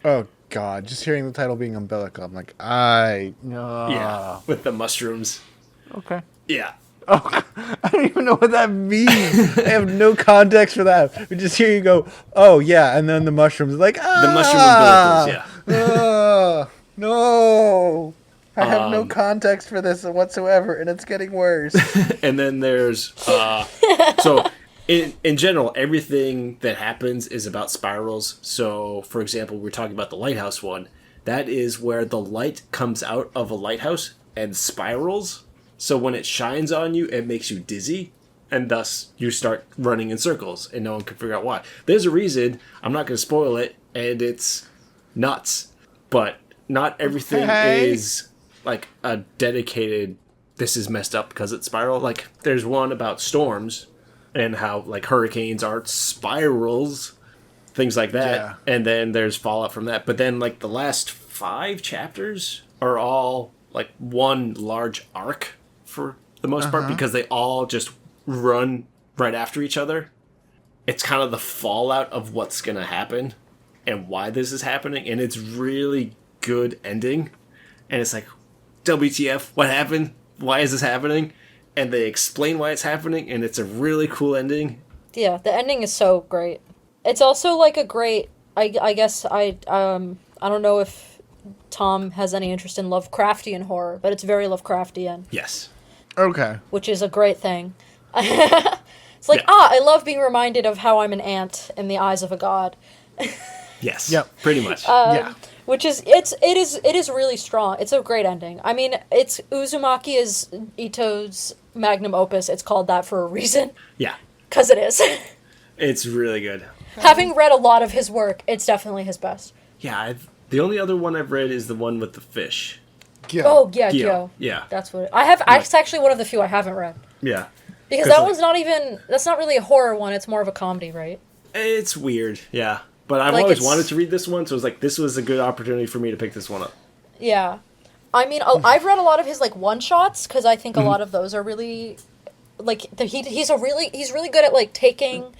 Oh, God. Just hearing the title being umbilical, I'm like, Yeah, with the mushrooms. Okay. Yeah. Oh, I don't even know what that means. I have no context for that. We just hear you go, oh, yeah, and then the mushrooms. Like, ah! The mushroom umbilicals, yeah. No. I have no context for this whatsoever, and it's getting worse. And then there's... so, in general, everything that happens is about spirals. So, for example, we're talking about the lighthouse one. That is where the light comes out of a lighthouse and spirals. So when it shines on you, it makes you dizzy. And thus, you start running in circles, and no one can figure out why. There's a reason. I'm not going to spoil it, and it's nuts. But not everything is... like a dedicated, this is messed up because it's spiral. Like, there's one about storms and how, like, hurricanes are spirals, things like that. Yeah. And then there's fallout from that. But then, like, the last 5 chapters are all, like, one large arc for the most part because they all just run right after each other. It's kind of the fallout of what's going to happen and why this is happening. And it's really good ending. And it's like, WTF, what happened? Why is this happening? And they explain why it's happening, and it's a really cool ending. Yeah, the ending is so great. It's also like a great... I guess I don't know if Tom has any interest in Lovecraftian horror, but it's very Lovecraftian. Yes. Okay. Which is a great thing. It's like, I love being reminded of how I'm an ant in the eyes of a god. Yes. Yep. Pretty much. Yeah. Which is it is really strong. It's a great ending. I mean, it's Uzumaki is Ito's magnum opus. It's called that for a reason. Yeah. 'Cause it is. It's really good. Having read a lot of his work, it's definitely his best. Yeah, the only other one I've read is the one with the fish. Gyo. Oh yeah, Gyo. Gyo. Yeah. That's what I have. It's actually one of the few I haven't read Yeah. because that one's not even. That's not really a horror one. It's more of a comedy, right? It's weird. Yeah. But I've Like, always it's- wanted to read this one, so it was like, this was a good opportunity for me to pick this one up. Yeah. I mean, I've read a lot of his like one shots because I think a lot of those are really, like he's really good at like taking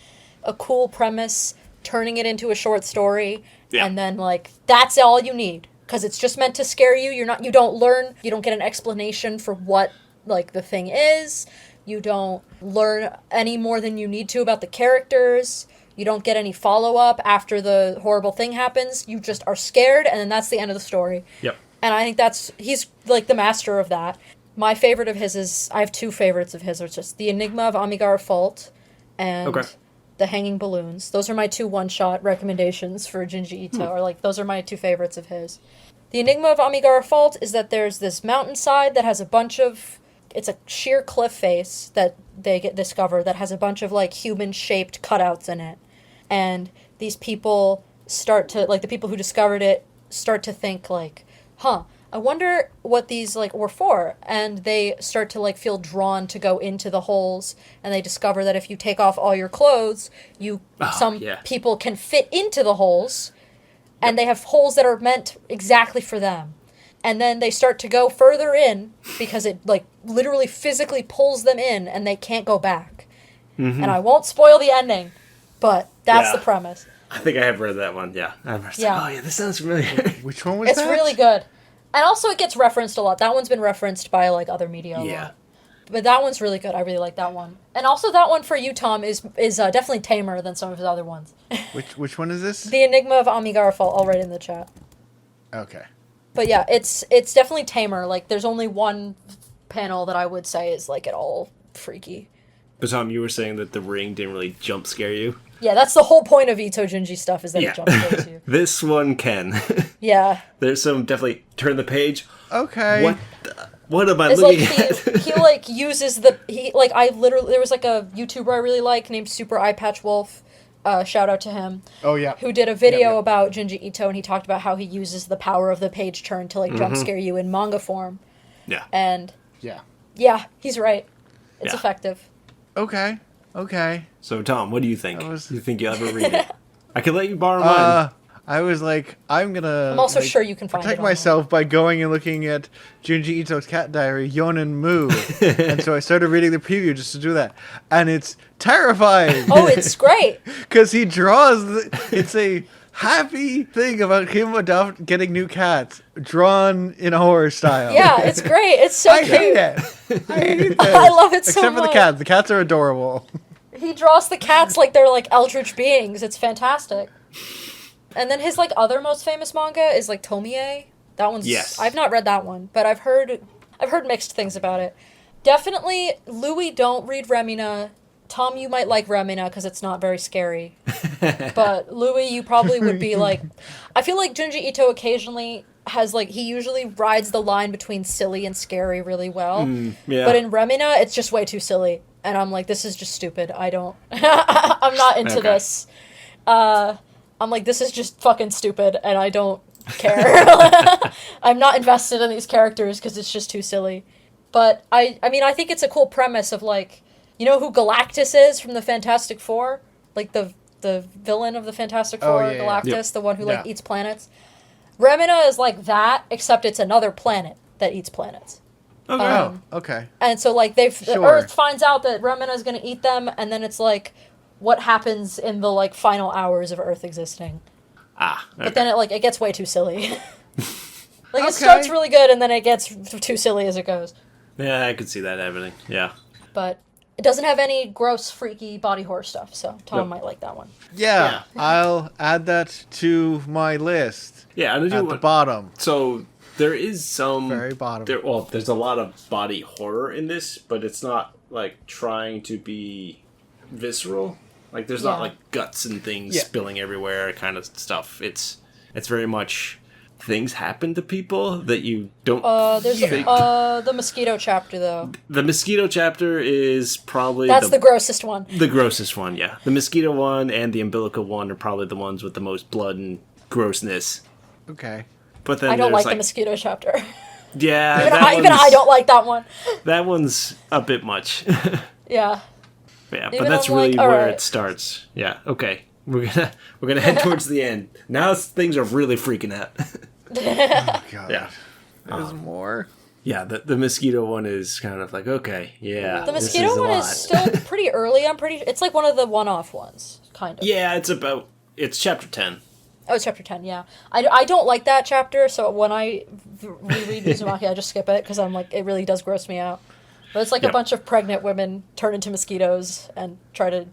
a cool premise, turning it into a short story, and then like that's all you need because it's just meant to scare you. You don't get an explanation for what like the thing is. You don't learn any more than you need to about the characters. You don't get any follow-up after the horrible thing happens. You just are scared, and then that's the end of the story. Yep. And I think he's like the master of that. My favorite of his is, I have 2 favorites of his, which is The Enigma of Amigara Fault and The Hanging Balloons. Those are my 2 one-shot recommendations for Junji Ito, or like, those are my 2 favorites of his. The Enigma of Amigara Fault is that there's this mountainside that has a bunch of, it's a sheer cliff face that they discover that has a bunch of like human-shaped cutouts in it. And these people start to, like, the people who discovered it start to think, like, I wonder what these, like, were for. And they start to, like, feel drawn to go into the holes. And they discover that if you take off all your clothes, people can fit into the holes. And they have holes that are meant exactly for them. And then they start to go further in because it, like, literally physically pulls them in and they can't go back. Mm-hmm. And I won't spoil the ending. But that's the premise. I think I have read that one, yeah. Like, oh yeah, this sounds familiar. Which one was that? It's really good. And also it gets referenced a lot. That one's been referenced by like other media a lot. But that one's really good. I really like that one. And also that one for you, Tom, is definitely tamer than some of his other ones. Which one is this? The Enigma of Amigara Fault, I'll write in the chat. Okay. But yeah, it's definitely tamer. Like there's only one panel that I would say is like at all freaky. But Tom, you were saying that The Ring didn't really jump scare you? Yeah, that's the whole point of Ito Junji stuff is that it jump scares you. This one can. Yeah. There's some definitely turn the page. Okay. What am I it's looking like at? he like uses there was like a YouTuber I really like named Super Eye Patch Wolf. Shout out to him. Oh yeah. Who did a video about Junji Ito, and he talked about how he uses the power of the page turn to like jump scare you in manga form. Yeah. And yeah, he's right. It's effective. Okay. So Tom, what do you think? Do you think you'll ever read it? I could let you borrow mine. I was like, I'm also sure you can find protect it myself by going and looking at Junji Ito's cat diary, Yonen Mu. And so I started reading the preview just to do that. And it's terrifying. Oh, it's great. Because he draws, it's a happy thing about him getting new cats drawn in a horror style. Yeah, it's great. It's so I cute. hate it. I hate this. I love it so Except for the much. cats. The cats are adorable. He draws the cats like they're like eldritch beings. It's fantastic. And then his like other most famous manga is like Tomie. That one's I've not read that one, but I've heard mixed things about it. Definitely, Louie, don't read Remina. Tom, you might like Remina because it's not very scary. But Louie, you probably would be like... I feel like Junji Ito occasionally has like... He usually rides the line between silly and scary really well. Yeah. But in Remina, it's just way too silly. And I'm like, this is just stupid. I don't... I'm not into this. I'm like, this is just fucking stupid and I don't care. I'm not invested in these characters because it's just too silly. But I mean, I think it's a cool premise of like... You know who Galactus is from the Fantastic Four? Like the villain of the Fantastic Four, Galactus, Yep. the one who like eats planets. Remina is like that, except it's another planet that eats planets. Okay. Okay. And so like the Sure. Earth finds out that Remina is going to eat them, and then it's like what happens in the like final hours of Earth existing. Okay. But then it gets way too silly. Like Okay. it starts really good, and then it gets too silly as it goes. Yeah, I could see that happening. Yeah. But it doesn't have any gross, freaky body horror stuff, so Tom might like that one. Yeah, I'll add that to my list. Yeah, I'm At gonna the bottom. So there is some Very bottom. There's a lot of body horror in this, but it's not like trying to be visceral. Like there's not like guts and things spilling everywhere kind of stuff. It's very much things happen to people that you don't There's the mosquito chapter though. The mosquito chapter is probably That's the grossest one. the grossest one, yeah. The mosquito one and the umbilical one are probably the ones with the most blood and grossness. Okay. But then I don't there's like the mosquito chapter. Yeah, even I don't like that one. That one's a bit much. Yeah. Yeah, Even but that's I'm really like, where alright. it starts. Yeah, okay. We're gonna head towards the end. Now things are really freaking out. Oh, God. Yeah. There's more. Yeah, the mosquito one is kind of like, okay, yeah. The this mosquito a one lot. is still pretty early. It's like one of the one-off ones, kind of. Yeah, it's chapter 10. Oh, it's chapter 10, yeah. I don't like that chapter, so when I reread Uzumaki, I just skip it, because I'm like, it really does gross me out. But it's like a bunch of pregnant women turn into mosquitoes and try to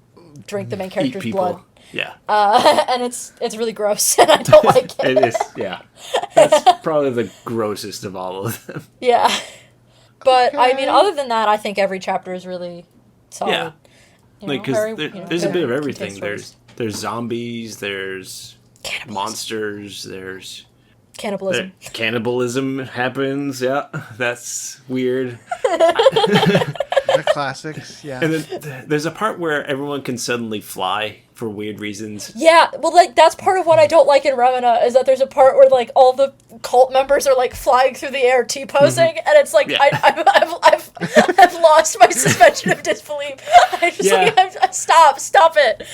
drink the main Eat character's people. blood. Yeah. And it's really gross, and I don't like it. It is, yeah. That's probably the grossest of all of them. Yeah. But, I mean, other than that, I think every chapter is really solid. Yeah. You Like, know, because there's a bit of very everything. contained There's zombies, there's Cannibalism. monsters, there's... Cannibalism. Cannibalism happens, yeah. That's weird. The classics, yeah. And then there's a part where everyone can suddenly fly for weird reasons. Yeah, well, like, that's part of what I don't like in Remina, is that there's a part where, like, all the cult members are, like, flying through the air T-posing, and it's like, Yeah. I've lost my suspension of disbelief. I just, like, stop it.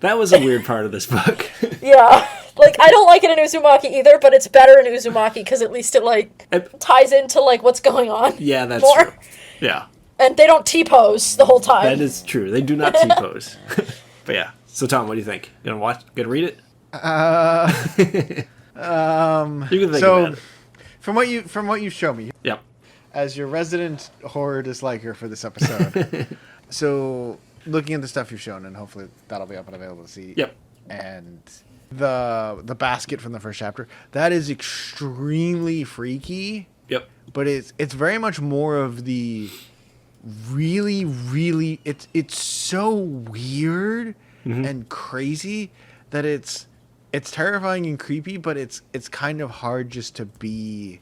That was a weird part of this book. Yeah. Like, I don't like it in Uzumaki either, but it's better in Uzumaki, because at least it, like, ties into, like, what's going on. Yeah, that's more. true. Yeah, And they don't T-pose the whole time. that is true. They do not T-pose. But yeah. So Tom, what do you think? Gonna read it? You can think about it. from what you've shown me, Yep. as your resident horror disliker for this episode, so looking at the stuff you've shown, and hopefully that'll be up and available to see. Yep. And the basket from the first chapter, that is extremely freaky. Yep. But it's very much more of the really it's so weird and crazy that it's terrifying and creepy, but it's kind of hard just to be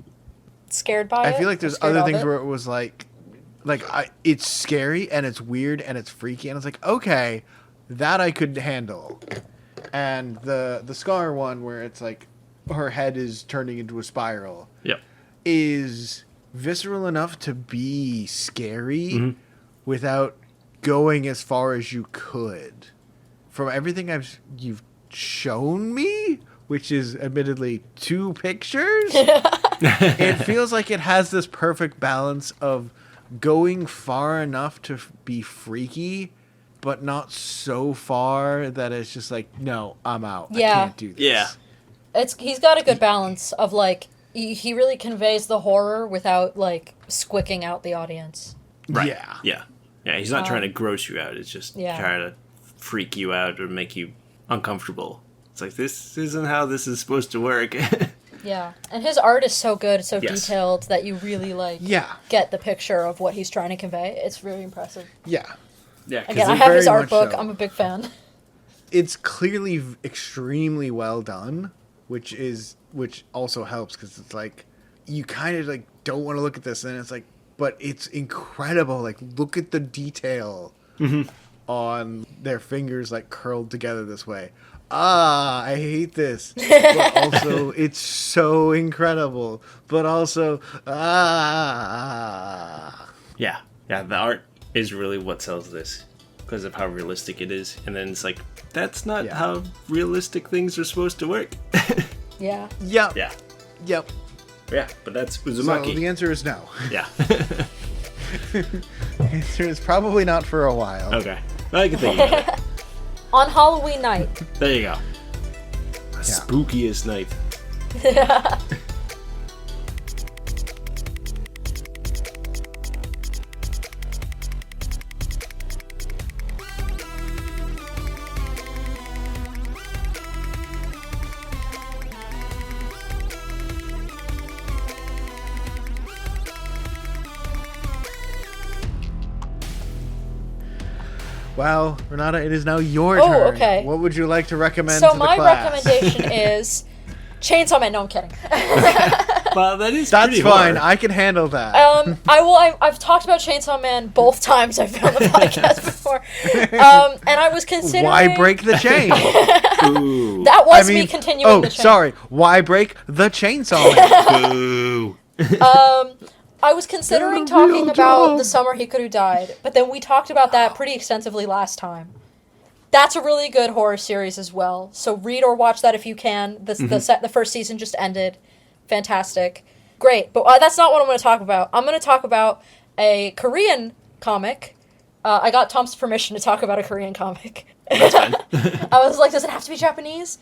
Scared by it? I feel like there's Scared other of things it? where it was it's scary and it's weird and it's freaky and it's like, okay, that I could handle. And the Scar one where it's like her head is turning into a spiral Yep. is visceral enough to be scary without going as far as you could. From everything you've shown me, which is admittedly 2 pictures, it feels like it has this perfect balance of going far enough to be freaky, but not so far that it's just like, no, I'm out. Yeah. I can't do this. Yeah. He's got a good balance of like he really conveys the horror without like squicking out the audience. Right. Yeah. Yeah. Yeah, he's not trying to gross you out. It's just trying to freak you out or make you uncomfortable. It's like, this isn't how this is supposed to work. Yeah. And his art is so good, so detailed that you really like get the picture of what he's trying to convey. It's really impressive. Yeah. Yeah. Again, I have his art book. So. I'm a big fan. It's clearly extremely well done, which also helps because it's like you kind of like don't want to look at this, and it's like, but it's incredible. Like, look at the detail on their fingers, like curled together this way. I hate this. But also, it's so incredible. But also, Yeah. Yeah, the art is really what sells this because of how realistic it is. And then it's like, that's not how realistic things are supposed to work. Yeah. Yep. Yeah. Yep. Yeah, but that's Uzumaki. So the answer is no. Yeah. The answer is probably not for a while. Okay. I can think of it. On Halloween night. There you go. The spookiest night. Well, Renata, it is now your turn. Oh, okay. What would you like to recommend So to the my class? recommendation is Chainsaw Man. No, I'm kidding. Well, that's fine. hard. I can handle that. I've talked about Chainsaw Man both times I've been on the podcast before. And I was considering... Why break the chain? Ooh. That was me continuing the chain. Sorry. Why break the chainsaw man? Boo. I was considering talking about The Summer Hikaru Died, but then we talked about that pretty extensively last time. That's a really good horror series as well. So read or watch that if you can. The first season just ended. Fantastic. Great. But that's not what I'm going to talk about. I'm going to talk about a Korean comic. I got Tom's permission to talk about a Korean comic. That's fine. I was like, does it have to be Japanese?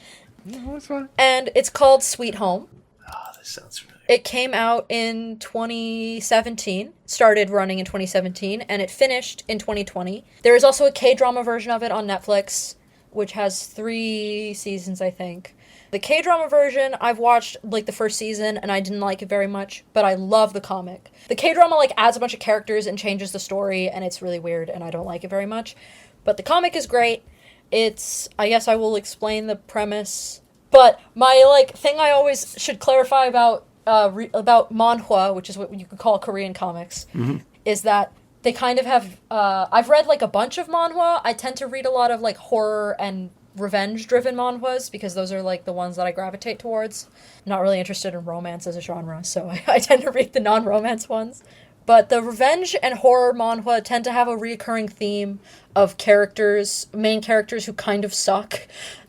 No, it's fine. And it's called Sweet Home. Oh, this sounds familiar. It came out in 2017, started running in 2017, and it finished in 2020. There is also a K-drama version of it on Netflix, which has 3 seasons, I think. The K-drama version, I've watched, like, the first season, and I didn't like it very much, but I love the comic. The K-drama, like, adds a bunch of characters and changes the story, and it's really weird, and I don't like it very much. But the comic is great. I guess I will explain the premise. But my, like, thing I always should clarify about manhua, which is what you could call Korean comics, is that they kind of have... I've read, like, a bunch of manhwa. I tend to read a lot of, like, horror and revenge-driven manhwas, because those are, like, the ones that I gravitate towards. I'm not really interested in romance as a genre, so I tend to read the non-romance ones. But the revenge and horror manhwa tend to have a recurring theme of main characters who kind of suck.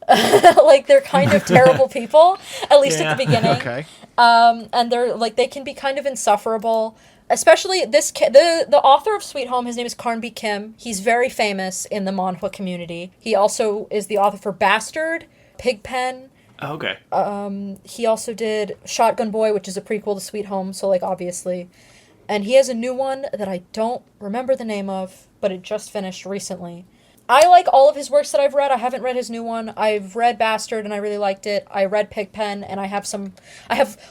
Like, they're kind of terrible people, at least at the beginning. Okay. And they're, like, they can be kind of insufferable. Especially the author of Sweet Home, his name is Karnbi Kim. He's very famous in the manhwa community. He also is the author for Bastard, Pigpen. Oh, okay. He also did Shotgun Boy, which is a prequel to Sweet Home, so, like, obviously. And he has a new one that I don't remember the name of, but it just finished recently. I like all of his works that I've read. I haven't read his new one. I've read Bastard and I really liked it. I read Pigpen and I have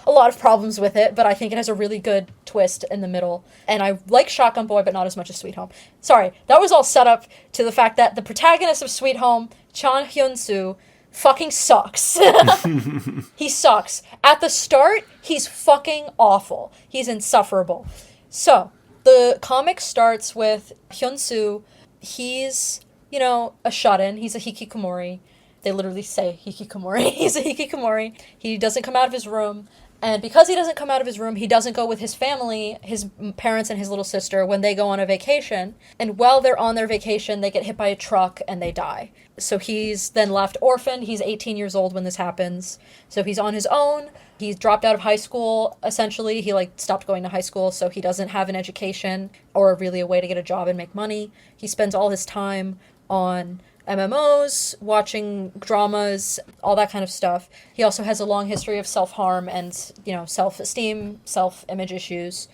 a lot of problems with it, but I think it has a really good twist in the middle. And I like Shotgun Boy, but not as much as Sweet Home. Sorry, that was all set up to the fact that the protagonist of Sweet Home, Chon Hyun-soo, fucking sucks. He sucks. At the start, he's fucking awful. He's insufferable. So, the comic starts with Hyun-soo. He's... a shut-in. He's a hikikomori. They literally say hikikomori. He's a hikikomori. He doesn't come out of his room. And because he doesn't come out of his room, he doesn't go with his family, his parents and his little sister, when they go on a vacation. And while they're on their vacation, they get hit by a truck and they die. So he's then left orphaned. He's 18 years old when this happens. So he's on his own. He's dropped out of high school, essentially. He, stopped going to high school, so he doesn't have an education or really a way to get a job and make money. He spends all his time on MMOs, watching dramas, all that kind of stuff. He also has a long history of self-harm and, self-esteem, self-image issues.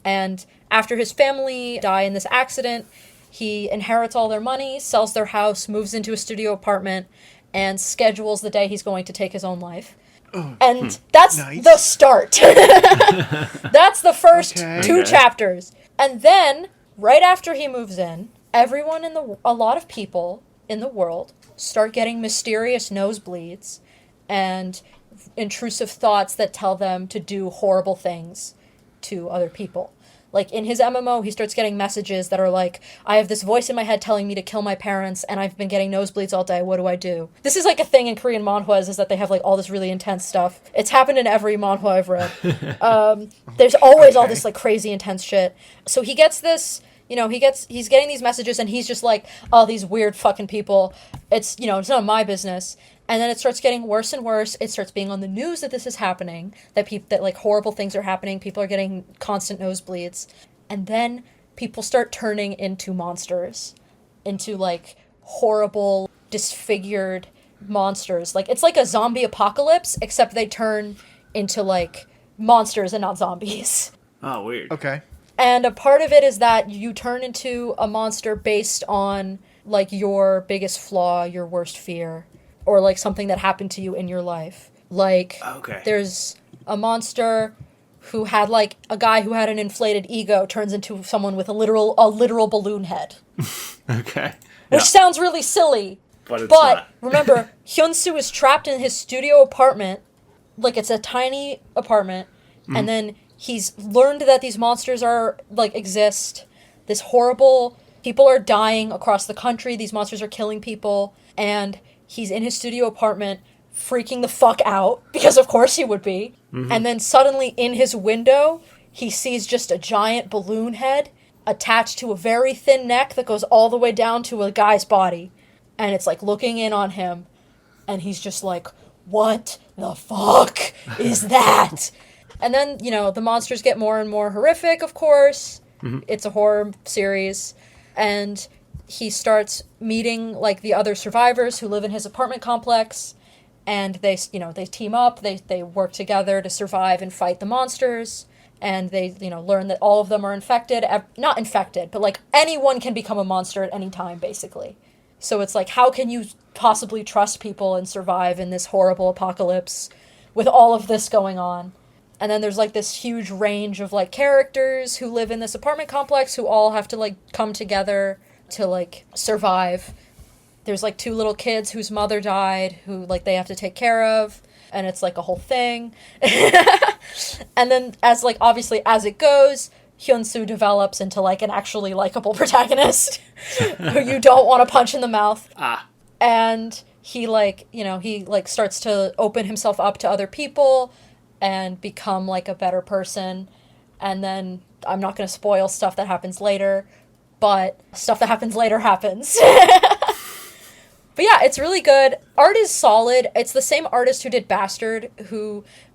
And after his family die in this accident, he inherits all their money, sells their house, moves into a studio apartment, and schedules the day he's going to take his own life. And that's the start. That's the first 2 chapters. And then, right after he moves in, a lot of people in the world start getting mysterious nosebleeds and intrusive thoughts that tell them to do horrible things to other people. Like, in his MMO, he starts getting messages that are like, I have this voice in my head telling me to kill my parents, and I've been getting nosebleeds all day, what do I do? This is like a thing in Korean manhwas, is that they have like all this really intense stuff. It's happened in every manhwa I've read. There's always all this like crazy intense shit. So he gets this, he's getting these messages, and he's just like, oh, these weird fucking people. It's none of my business. And then it starts getting worse and worse. It starts being on the news that this is happening, that like horrible things are happening. People are getting constant nosebleeds. And then people start turning into monsters, into like horrible, disfigured monsters. Like, it's like a zombie apocalypse, except they turn into like monsters and not zombies. Oh, weird. Okay. And a part of it is that you turn into a monster based on like your biggest flaw, your worst fear, or like something that happened to you in your life. Like, there's a monster who had like a guy who had an inflated ego turns into someone with a literal balloon head. Okay. Which sounds really silly. But it's not. Remember, Hyun-soo is trapped in his studio apartment. Like, it's a tiny apartment. And then he's learned that these monsters exist. This horrible... People are dying across the country. These monsters are killing people. And he's in his studio apartment freaking the fuck out. Because of course he would be. And then suddenly in his window, he sees just a giant balloon head attached to a very thin neck that goes all the way down to a guy's body. And it's like looking in on him. And he's just like, what the fuck is that? And then, the monsters get more and more horrific, of course. It's a horror series. And he starts meeting, like, the other survivors who live in his apartment complex. And they team up. They work together to survive and fight the monsters. And they, learn that all of them are infected. Not infected, but, like, anyone can become a monster at any time, basically. So it's like, how can you possibly trust people and survive in this horrible apocalypse with all of this going on? And then there's, like, this huge range of, like, characters who live in this apartment complex who all have to, like, come together to, like, survive. There's, like, 2 little kids whose mother died who, like, they have to take care of. And it's, like, a whole thing. And then, obviously, as it goes, Hyun-soo develops into, like, an actually likable protagonist who you don't want to punch in the mouth. And he, starts to open himself up to other people and become, like, a better person. And then, I'm not going to spoil stuff that happens later, but stuff that happens later happens. But yeah, it's really good. Art is solid. It's the same artist who did Bastard,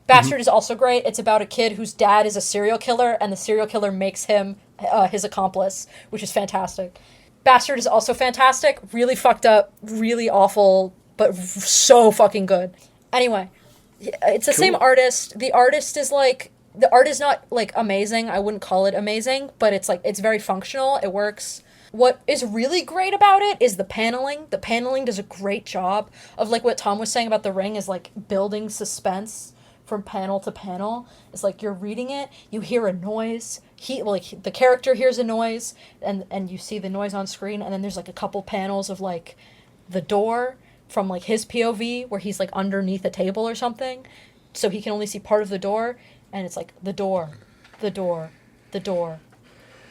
Bastard is also great. It's about a kid whose dad is a serial killer, and the serial killer makes him his accomplice, which is fantastic. Bastard is also fantastic. Really fucked up, really awful, but so fucking good. Anyway, it's the same artist. The artist is like... The art is not, like, amazing. I wouldn't call it amazing, but it's, like, it's very functional. It works. What is really great about it is the paneling. The paneling does a great job of, like, what Tom was saying about The Ring is, like, building suspense from panel to panel. It's like you're reading it, you hear a noise, the character hears a noise, and you see the noise on screen, and then there's, like, a couple panels of, like, the door from, like, his POV where he's, like, underneath a table or something, so he can only see part of the door, and it's like, the door, the door, the door,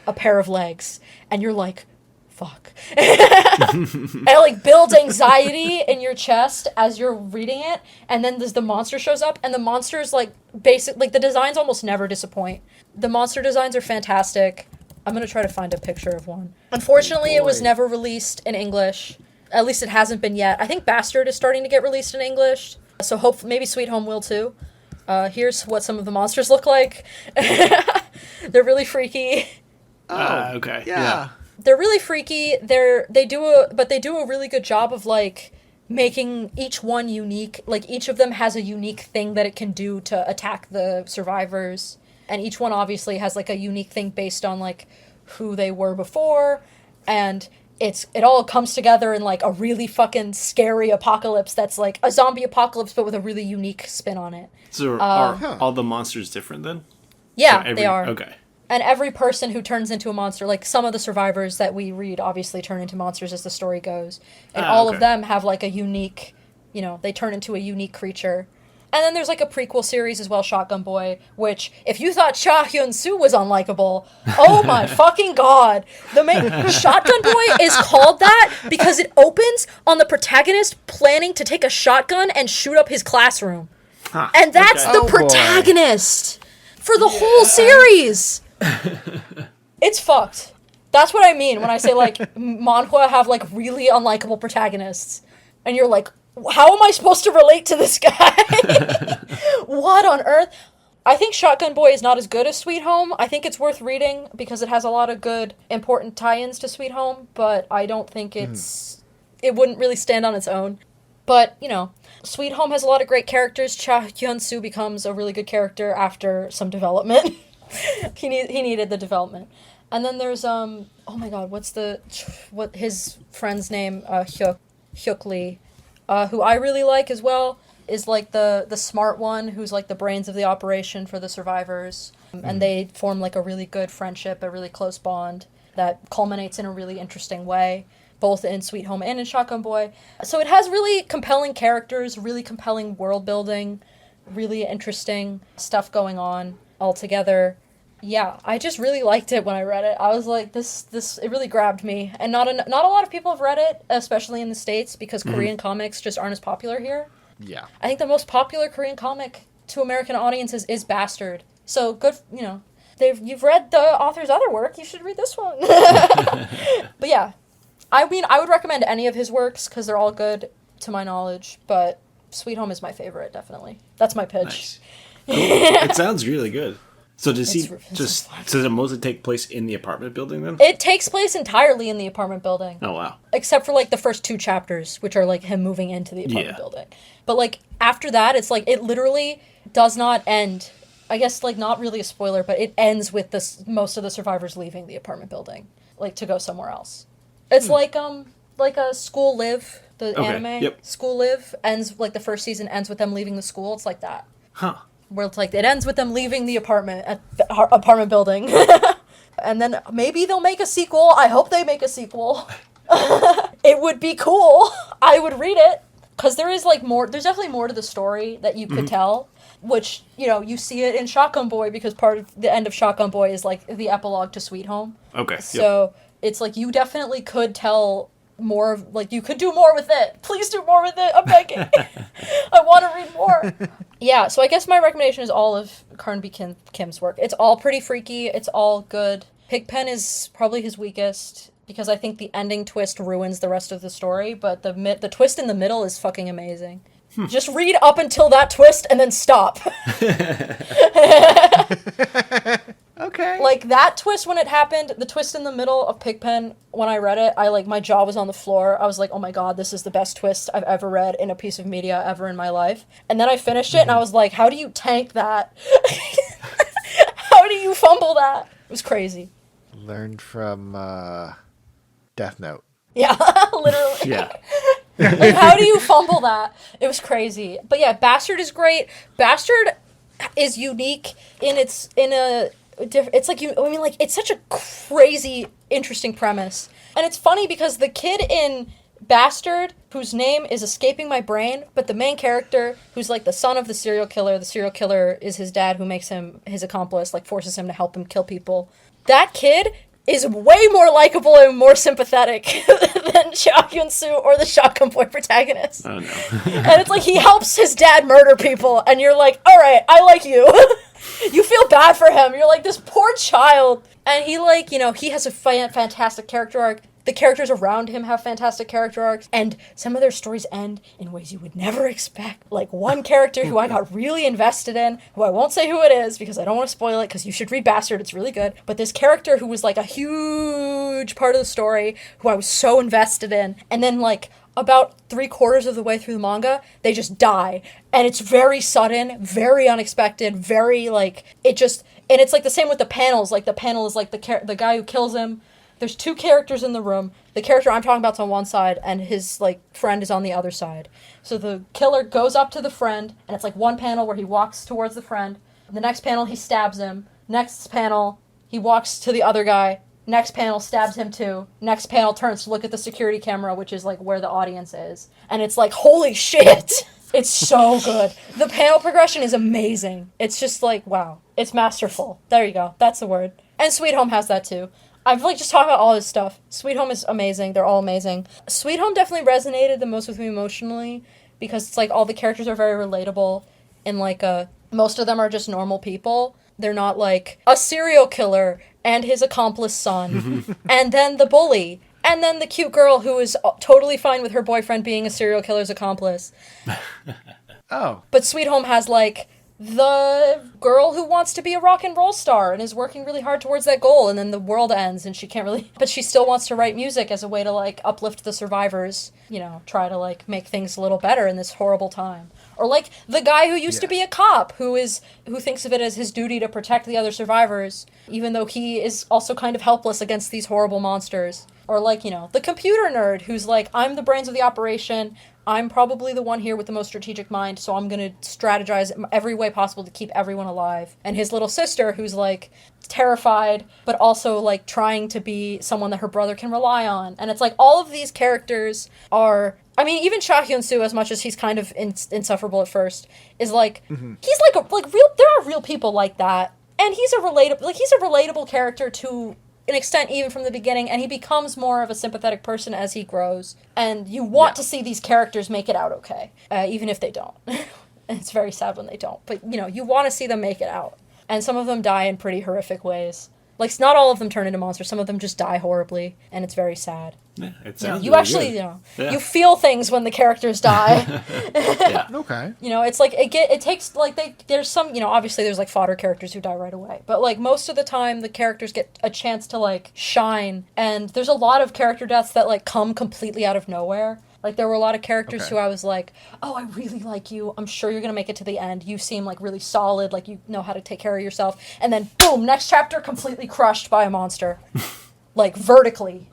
a pair of legs, and you're like, fuck. And it, like, builds anxiety in your chest as you're reading it, and then the monster shows up, and the monster's, like, the designs almost never disappoint. The monster designs are fantastic. I'm gonna try to find a picture of one. Unfortunately, it was never released in English. At least it hasn't been yet. I think Bastard is starting to get released in English, so hopefully, maybe Sweet Home will too. Here's what some of the monsters look like. They're really freaky. Oh, okay. Yeah. They're really freaky. They do a really good job of like making each one unique. Like each of them has a unique thing that it can do to attack the survivors, and each one obviously has like a unique thing based on like who they were before, and it all comes together in like a really fucking scary apocalypse that's like a zombie apocalypse but with a really unique spin on it. So are all the monsters different then? Yeah, so they are. Okay. And every person who turns into a monster, like some of the survivors that we read obviously turn into monsters as the story goes. And all of them have like a unique, they turn into a unique creature. And then there's like a prequel series as well, Shotgun Boy, which if you thought Cha Hyun-soo was unlikable, oh my fucking god. Shotgun Boy is called that because it opens on the protagonist planning to take a shotgun and shoot up his classroom. Huh, and that's the protagonist for the whole series. It's fucked. That's what I mean when I say like manhua have like really unlikable protagonists, and you're like, how am I supposed to relate to this guy? What on earth? I think Shotgun Boy is not as good as Sweet Home. I think it's worth reading because it has a lot of good important tie-ins to Sweet Home, but I don't think it wouldn't really stand on its own. But Sweet Home has a lot of great characters. Cha Hyun-soo becomes a really good character after some development. He needed the development. And then there's oh my god, what his friend's name, Hyuk Lee, who I really like as well, is like the smart one who's like the brains of the operation for the survivors. And they form like a really good friendship, a really close bond that culminates in a really interesting way, both in Sweet Home and in Shotgun Boy. So it has really compelling characters, really compelling world building, really interesting stuff going on altogether. Yeah, I just really liked it when I read it. I was like, this it really grabbed me. And not a lot of people have read it, especially in the States, because Korean comics just aren't as popular here. Yeah. I think the most popular Korean comic to American audiences is Bastard. So good, you've read the author's other work, you should read this one. But yeah, I mean, I would recommend any of his works because they're all good to my knowledge, but Sweet Home is my favorite, definitely. That's my pitch. Nice. Cool. It sounds really good. So does does it mostly take place in the apartment building then? It takes place entirely in the apartment building. Oh, wow. Except for like the first 2 chapters, which are like him moving into the apartment building. But like after that, it's like it literally does not end. I guess like not really a spoiler, but it ends with most of the survivors leaving the apartment building, like to go somewhere else. It's like a School Live, the anime. Yep. School Live ends, like the first season ends with them leaving the school. It's like that. Huh. Where it's like it ends with them leaving the apartment building. And then maybe they'll make a sequel. I hope they make a sequel. It would be cool. I would read it. Because there is like more, there's definitely more to the story that you could tell. Which, you see it in Shotgun Boy because part of the end of Shotgun Boy is like the epilogue to Sweet Home. Okay. So it's like you definitely could tell more of, like, you could do more with it. Please do more with it. I'm begging. I want to read more. Yeah, so I guess my recommendation is all of Carnby Kim's work. It's all pretty freaky. It's all good. Pigpen is probably his weakest because I think the ending twist ruins the rest of the story, but the twist in the middle is fucking amazing. Just read up until that twist and then stop. Okay. Like, that twist when it happened, the twist in the middle of Pigpen, when I read it, my jaw was on the floor. I was like, oh my god, this is the best twist I've ever read in a piece of media ever in my life. And then I finished it, and I was like, how do you tank that? How do you fumble that? It was crazy. Learned from Death Note. Yeah, literally. Yeah. Like, how do you fumble that? It was crazy. But yeah, Bastard is great. Bastard is unique it's such a crazy, interesting premise. And it's funny because the kid in Bastard, whose name is escaping my brain, but the main character, who's like the son of the serial killer is his dad, who makes him his accomplice, like forces him to help him kill people. That kid is way more likable and more sympathetic than Cha Hyun-soo or the Shotgun Boy protagonist. Oh, no. And it's like he helps his dad murder people, and you're like, all right, I like you. You feel bad for him. You're like, this poor child. And he, like, he has a fantastic character arc. The characters around him have fantastic character arcs, and some of their stories end in ways you would never expect. Like one character who I got really invested in, who I won't say who it is because I don't want to spoil it, because you should read Bastard, it's really good. But this character who was like a huge part of the story, who I was so invested in, and then like about 3/4 of the way through the manga, they just die. And it's very sudden, very unexpected, very like, it just, and it's like the same with the panels. Like the panel is like the guy who kills him. There's two characters in the room. The character I'm talking about's on one side, and his like friend is on the other side. So the killer goes up to the friend, and it's like one panel where he walks towards the friend. The next panel, he stabs him. Next panel, he walks to the other guy. Next panel, stabs him too. Next panel turns to look at the security camera, which is like where the audience is. And it's like, holy shit! It's so good. The panel progression is amazing. It's just like, wow. It's masterful. There you go. That's the word. And Sweet Home has that too. I've like just talked about all this stuff. Sweet Home is amazing. They're all amazing. Sweet Home definitely resonated the most with me emotionally because it's like all the characters are very relatable and like most of them are just normal people. They're not like a serial killer and his accomplice son and then the bully and then the cute girl who is totally fine with her boyfriend being a serial killer's accomplice. Oh. But Sweet Home has like the girl who wants to be a rock and roll star and is working really hard towards that goal, and then the world ends and she can't really, but she still wants to write music as a way to like uplift the survivors, you know, try to like make things a little better in this horrible time. Or like the guy who used to be a cop who thinks of it as his duty to protect the other survivors, even though he is also kind of helpless against these horrible monsters. Or like, you know, the computer nerd who's like, I'm the brains of the operation, I'm probably the one here with the most strategic mind, so I'm going to strategize every way possible to keep everyone alive. And his little sister who's like terrified, but also like trying to be someone that her brother can rely on. And it's like all of these characters are, I mean, even Cha Hyun-soo, as much as he's kind of insufferable at first, is like, he's like real, there are real people like that. And he's a relatable character to an extent even from the beginning, and he becomes more of a sympathetic person as he grows, and you want to see these characters make it out okay, even if they don't. It's very sad when they don't, but you know, you want to see them make it out, and some of them die in pretty horrific ways. Like, not all of them turn into monsters, some of them just die horribly, and it's very sad. Yeah, it sounds you really actually, good. you know, you feel things when the characters die. Yeah. Okay. You know, it's like, it takes, like, there's some, you know, obviously there's, like, fodder characters who die right away. But, like, most of the time, the characters get a chance to, like, shine. And there's a lot of character deaths that, like, come completely out of nowhere. Like, there were a lot of characters who I was like, oh, I really like you. I'm sure you're going to make it to the end. You seem, like, really solid. Like, you know how to take care of yourself. And then, boom, next chapter, completely crushed by a monster. Like, vertically.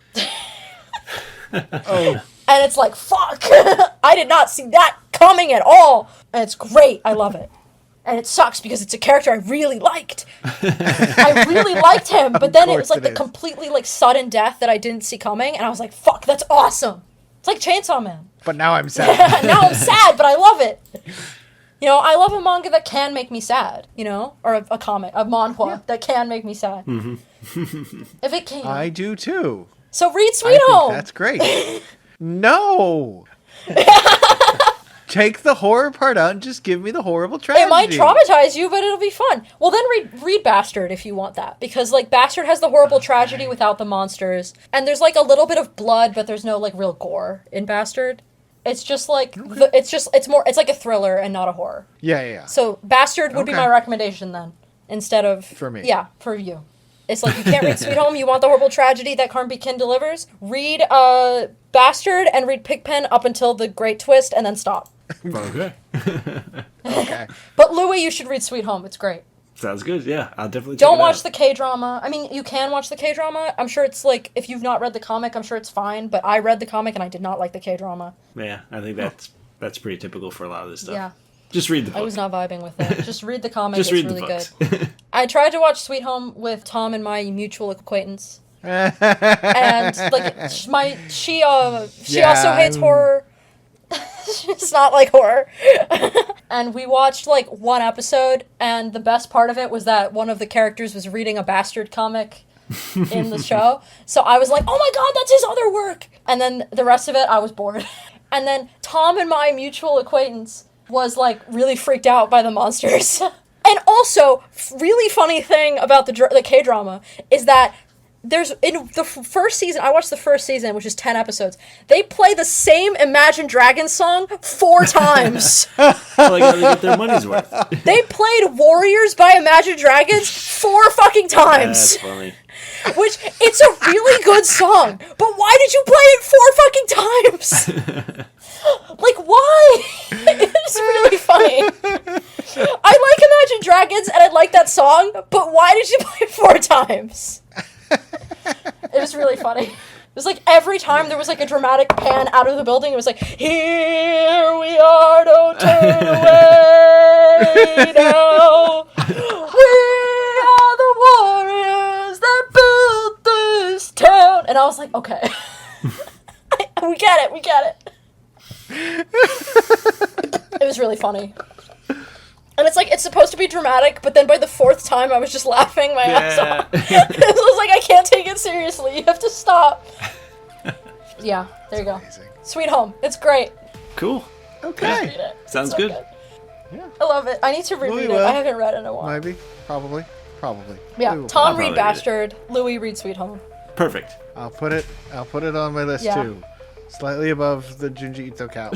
Oh. And it's like, fuck! I did not see that coming at all! And it's great. I love it. And it sucks because it's a character I really liked. I really liked him, but then it was like the completely like sudden death that I didn't see coming, and I was like, fuck, that's awesome! It's like Chainsaw Man. But now I'm sad. Now I'm sad, but I love it! You know, I love a manga that can make me sad, you know? Or a comic, a manhua that can make me sad. If it can. I do too. So read Sweet Home! That's great. No! Take the horror part out and just give me the horrible tragedy. It might traumatize you, but it'll be fun. Well, then read Bastard if you want that. Because, like, Bastard has the horrible tragedy without the monsters. And there's, like, a little bit of blood, but there's no, like, real gore in Bastard. It's just, like, it's like a thriller and not a horror. Yeah. So, Bastard would be my recommendation, then. Instead of... For me. Yeah, for you. It's like, you can't read Sweet Home, you want the horrible tragedy that Karnby Kin delivers. Read Bastard and read Pigpen up until the great twist, and then stop. Okay. Okay. But Louie, you should read Sweet Home. It's great. Sounds good. Yeah, I'll definitely check Don't it watch out. the K-drama. I mean, you can watch the K-drama. I'm sure it's like, if you've not read the comic, I'm sure it's fine. But I read the comic and I did not like the K-drama. Yeah, I think that's pretty typical for a lot of this stuff. Yeah. Just read the book. I was not vibing with it. Just read the comic. Just it's read really the books. good. I tried to watch Sweet Home with Tom and my mutual acquaintance. And like she also hates horror. It's not like horror. And we watched like one episode, and the best part of it was that one of the characters was reading a Bastard comic in the show. So I was like, oh my god, that's his other work! And then the rest of it, I was bored. And then Tom and my mutual acquaintance was like really freaked out by the monsters. And also, really funny thing about the K-drama is that there's in the first season, I watched the first season, which is 10 episodes. They play the same Imagine Dragons song 4 times. Well, they gotta get their money's worth. They played Warriors by Imagine Dragons 4 fucking times. That's funny. Which, it's a really good song, but why did you play it 4 fucking times? Like, why? It's really funny. I like Imagine Dragons, and I like that song, but why did you play it 4 times? It was really funny. It was like every time there was like a dramatic pan out of the building, it was like, here we are, don't turn away now. We are the warriors that built this town. And I was like, okay. We get it. It was really funny. And it's like, it's supposed to be dramatic, but then by the 4th time, I was just laughing my ass off. It was like, I can't take it seriously. You have to stop. Yeah, there you go. Amazing. Sweet Home. It's great. Cool. Okay. Read it. Sounds So good. Yeah. I love it. I need to reread it. will. I haven't read it in a while. Maybe. Probably. Yeah, We will. Tom I'll read probably read it. Bastard. Louie read Sweet Home. Perfect. I'll put it on my list Yeah. too. Slightly above the Junji Ito cow.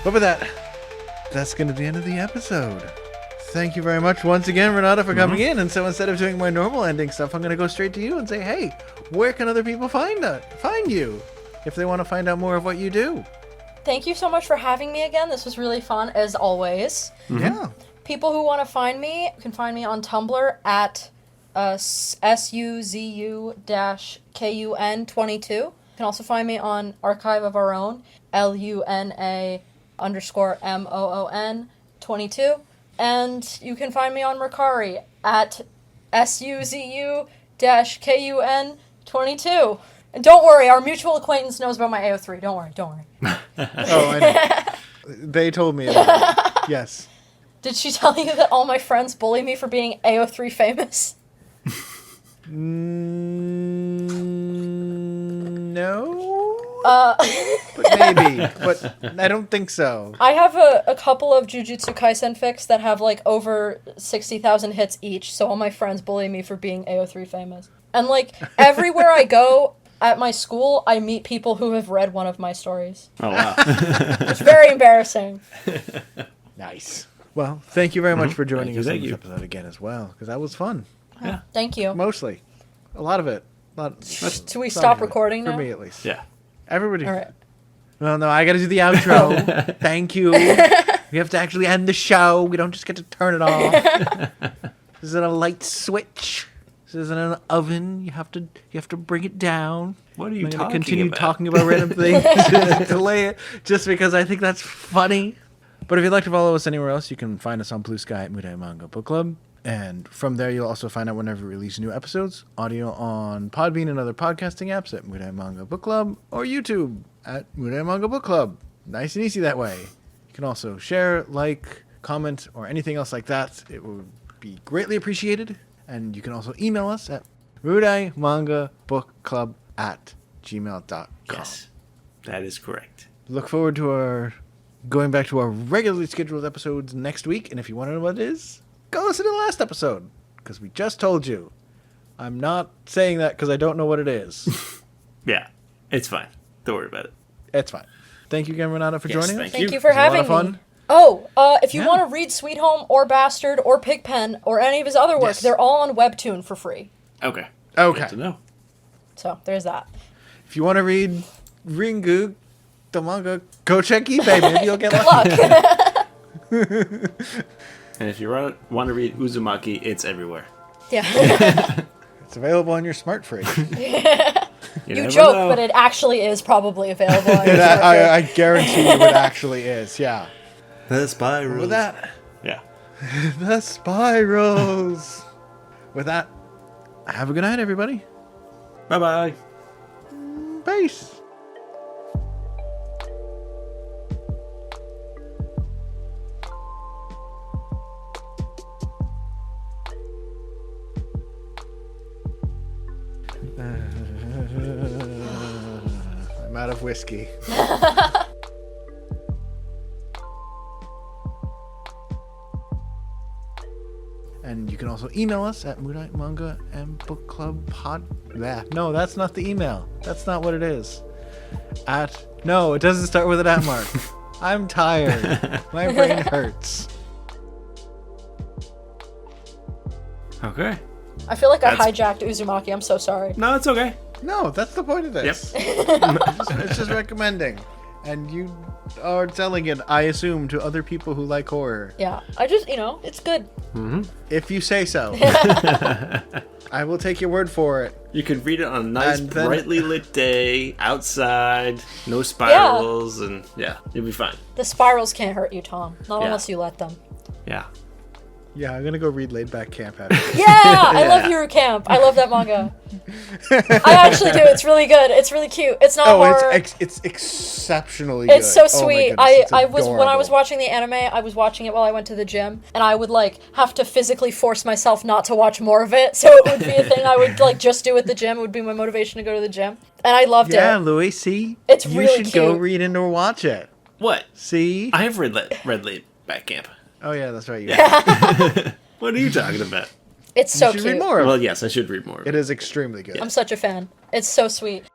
But with that, that's going to be the end of the episode. Thank you very much once again, Renata, for coming in. And so instead of doing my normal ending stuff, I'm going to go straight to you and say, hey, where can other people find you if they want to find out more of what you do? Thank you so much for having me again. This was really fun, as always. Yeah. People who want to find me can find me on Tumblr at SUZU-KUN22. You can also find me on Archive of Our Own, LUNA_MOON 22. And you can find me on Mercari at SUZU-KUN 22. And don't worry, our mutual acquaintance knows about my AO3. Don't worry. Oh, I know. They told me about it. Yes. Did she tell you that all my friends bully me for being AO3 famous? No. But maybe. But I don't think so. I have a couple of Jujutsu Kaisen fics that have like over 60,000 hits each, so all my friends bully me for being AO3 famous. And like everywhere I go at my school, I meet people who have read one of my stories. Oh, wow. It's very embarrassing. Nice. Well, thank you very much for joining us on Thank this you. episode again as well, because that was fun. Yeah. Thank you. Mostly. A lot of it. Should we some stop of it. recording now? For me, at least. Yeah. Everybody. All right. Well, no, I got to do the outro. Thank you. We have to actually end the show. We don't just get to turn it off. This isn't a light switch. This isn't an oven. You have to bring it down. What are you I'm gonna talking continue about? talking about random things to delay it, just because I think that's funny. But if you'd like to follow us anywhere else, you can find us on Blue Sky at Mudai Manga Book Club. And from there, you'll also find out whenever we release new episodes, audio on Podbean and other podcasting apps at Mudai Manga Book Club, or YouTube at Mudai Manga Book Club. Nice and easy that way. You can also share, like, comment, or anything else like that. It would be greatly appreciated. And you can also email us at mudaimangabookclub@gmail.com. Yes. That is correct. Look forward to going back to our regularly scheduled episodes next week. And if you want to know what it is, go listen to the last episode, because we just told you. I'm not saying that because I don't know what it is. Yeah. It's fine. Don't worry about it. It's fine. Thank you again, Renata, for Yes, joining us. thank Thank you for It was a lot having of fun. me. Oh, if you Yeah. want to read Sweet Home or Bastard or Pigpen or any of his other work, Yes. they're all on Webtoon for free. Okay. Okay. Good to know. So there's that. If you want to read Ringu, the manga, go check eBay. Maybe you'll get Good lucky. luck. And if you want to read Uzumaki, it's everywhere. Yeah. It's available on your smart fridge. You never joke, know. but it actually is probably available on your I smartphone. guarantee you it actually is. Yeah. The spiral. With that, Yeah. the spirals. With that, have a good night, everybody. Bye-bye. Peace. out of whiskey. And you can also email us at Mudai Manga and Book Club Pod. No, that's not the email. That's not what it is. No, it doesn't start with an at mark. I'm tired. My brain hurts. Okay. I feel like I hijacked Uzumaki. I'm so sorry. No, it's okay. No, that's the point of this. Yep. It's just recommending. And you are selling it, I assume, to other people who like horror. Yeah, I just, it's good. Mm-hmm. If you say so. I will take your word for it. You could read it on a nice, brightly lit day, outside, no spirals, and you'll be fine. The spirals can't hurt you, Tom. Not unless you let them. Yeah. Yeah, I'm gonna go read Laid Back Camp after this. Yeah, I love Hero Camp. I love that manga. I actually do. It's really good. It's really cute. It's not horror. It's exceptionally good. It's so sweet. Oh my goodness, I was when I was watching the anime, I was watching it while I went to the gym, and I would have to physically force myself not to watch more of it. So it would be a thing I would just do at the gym. It would be my motivation to go to the gym, and I loved it. Yeah, Louie, see, it's you really should cute. go read and or watch it. What? See, I have read Laid Back Camp. Oh yeah, that's right. What are you talking about? It's so you should cute. read more of it. Well, yes, I should read more. It is extremely good. I'm such a fan. It's so sweet.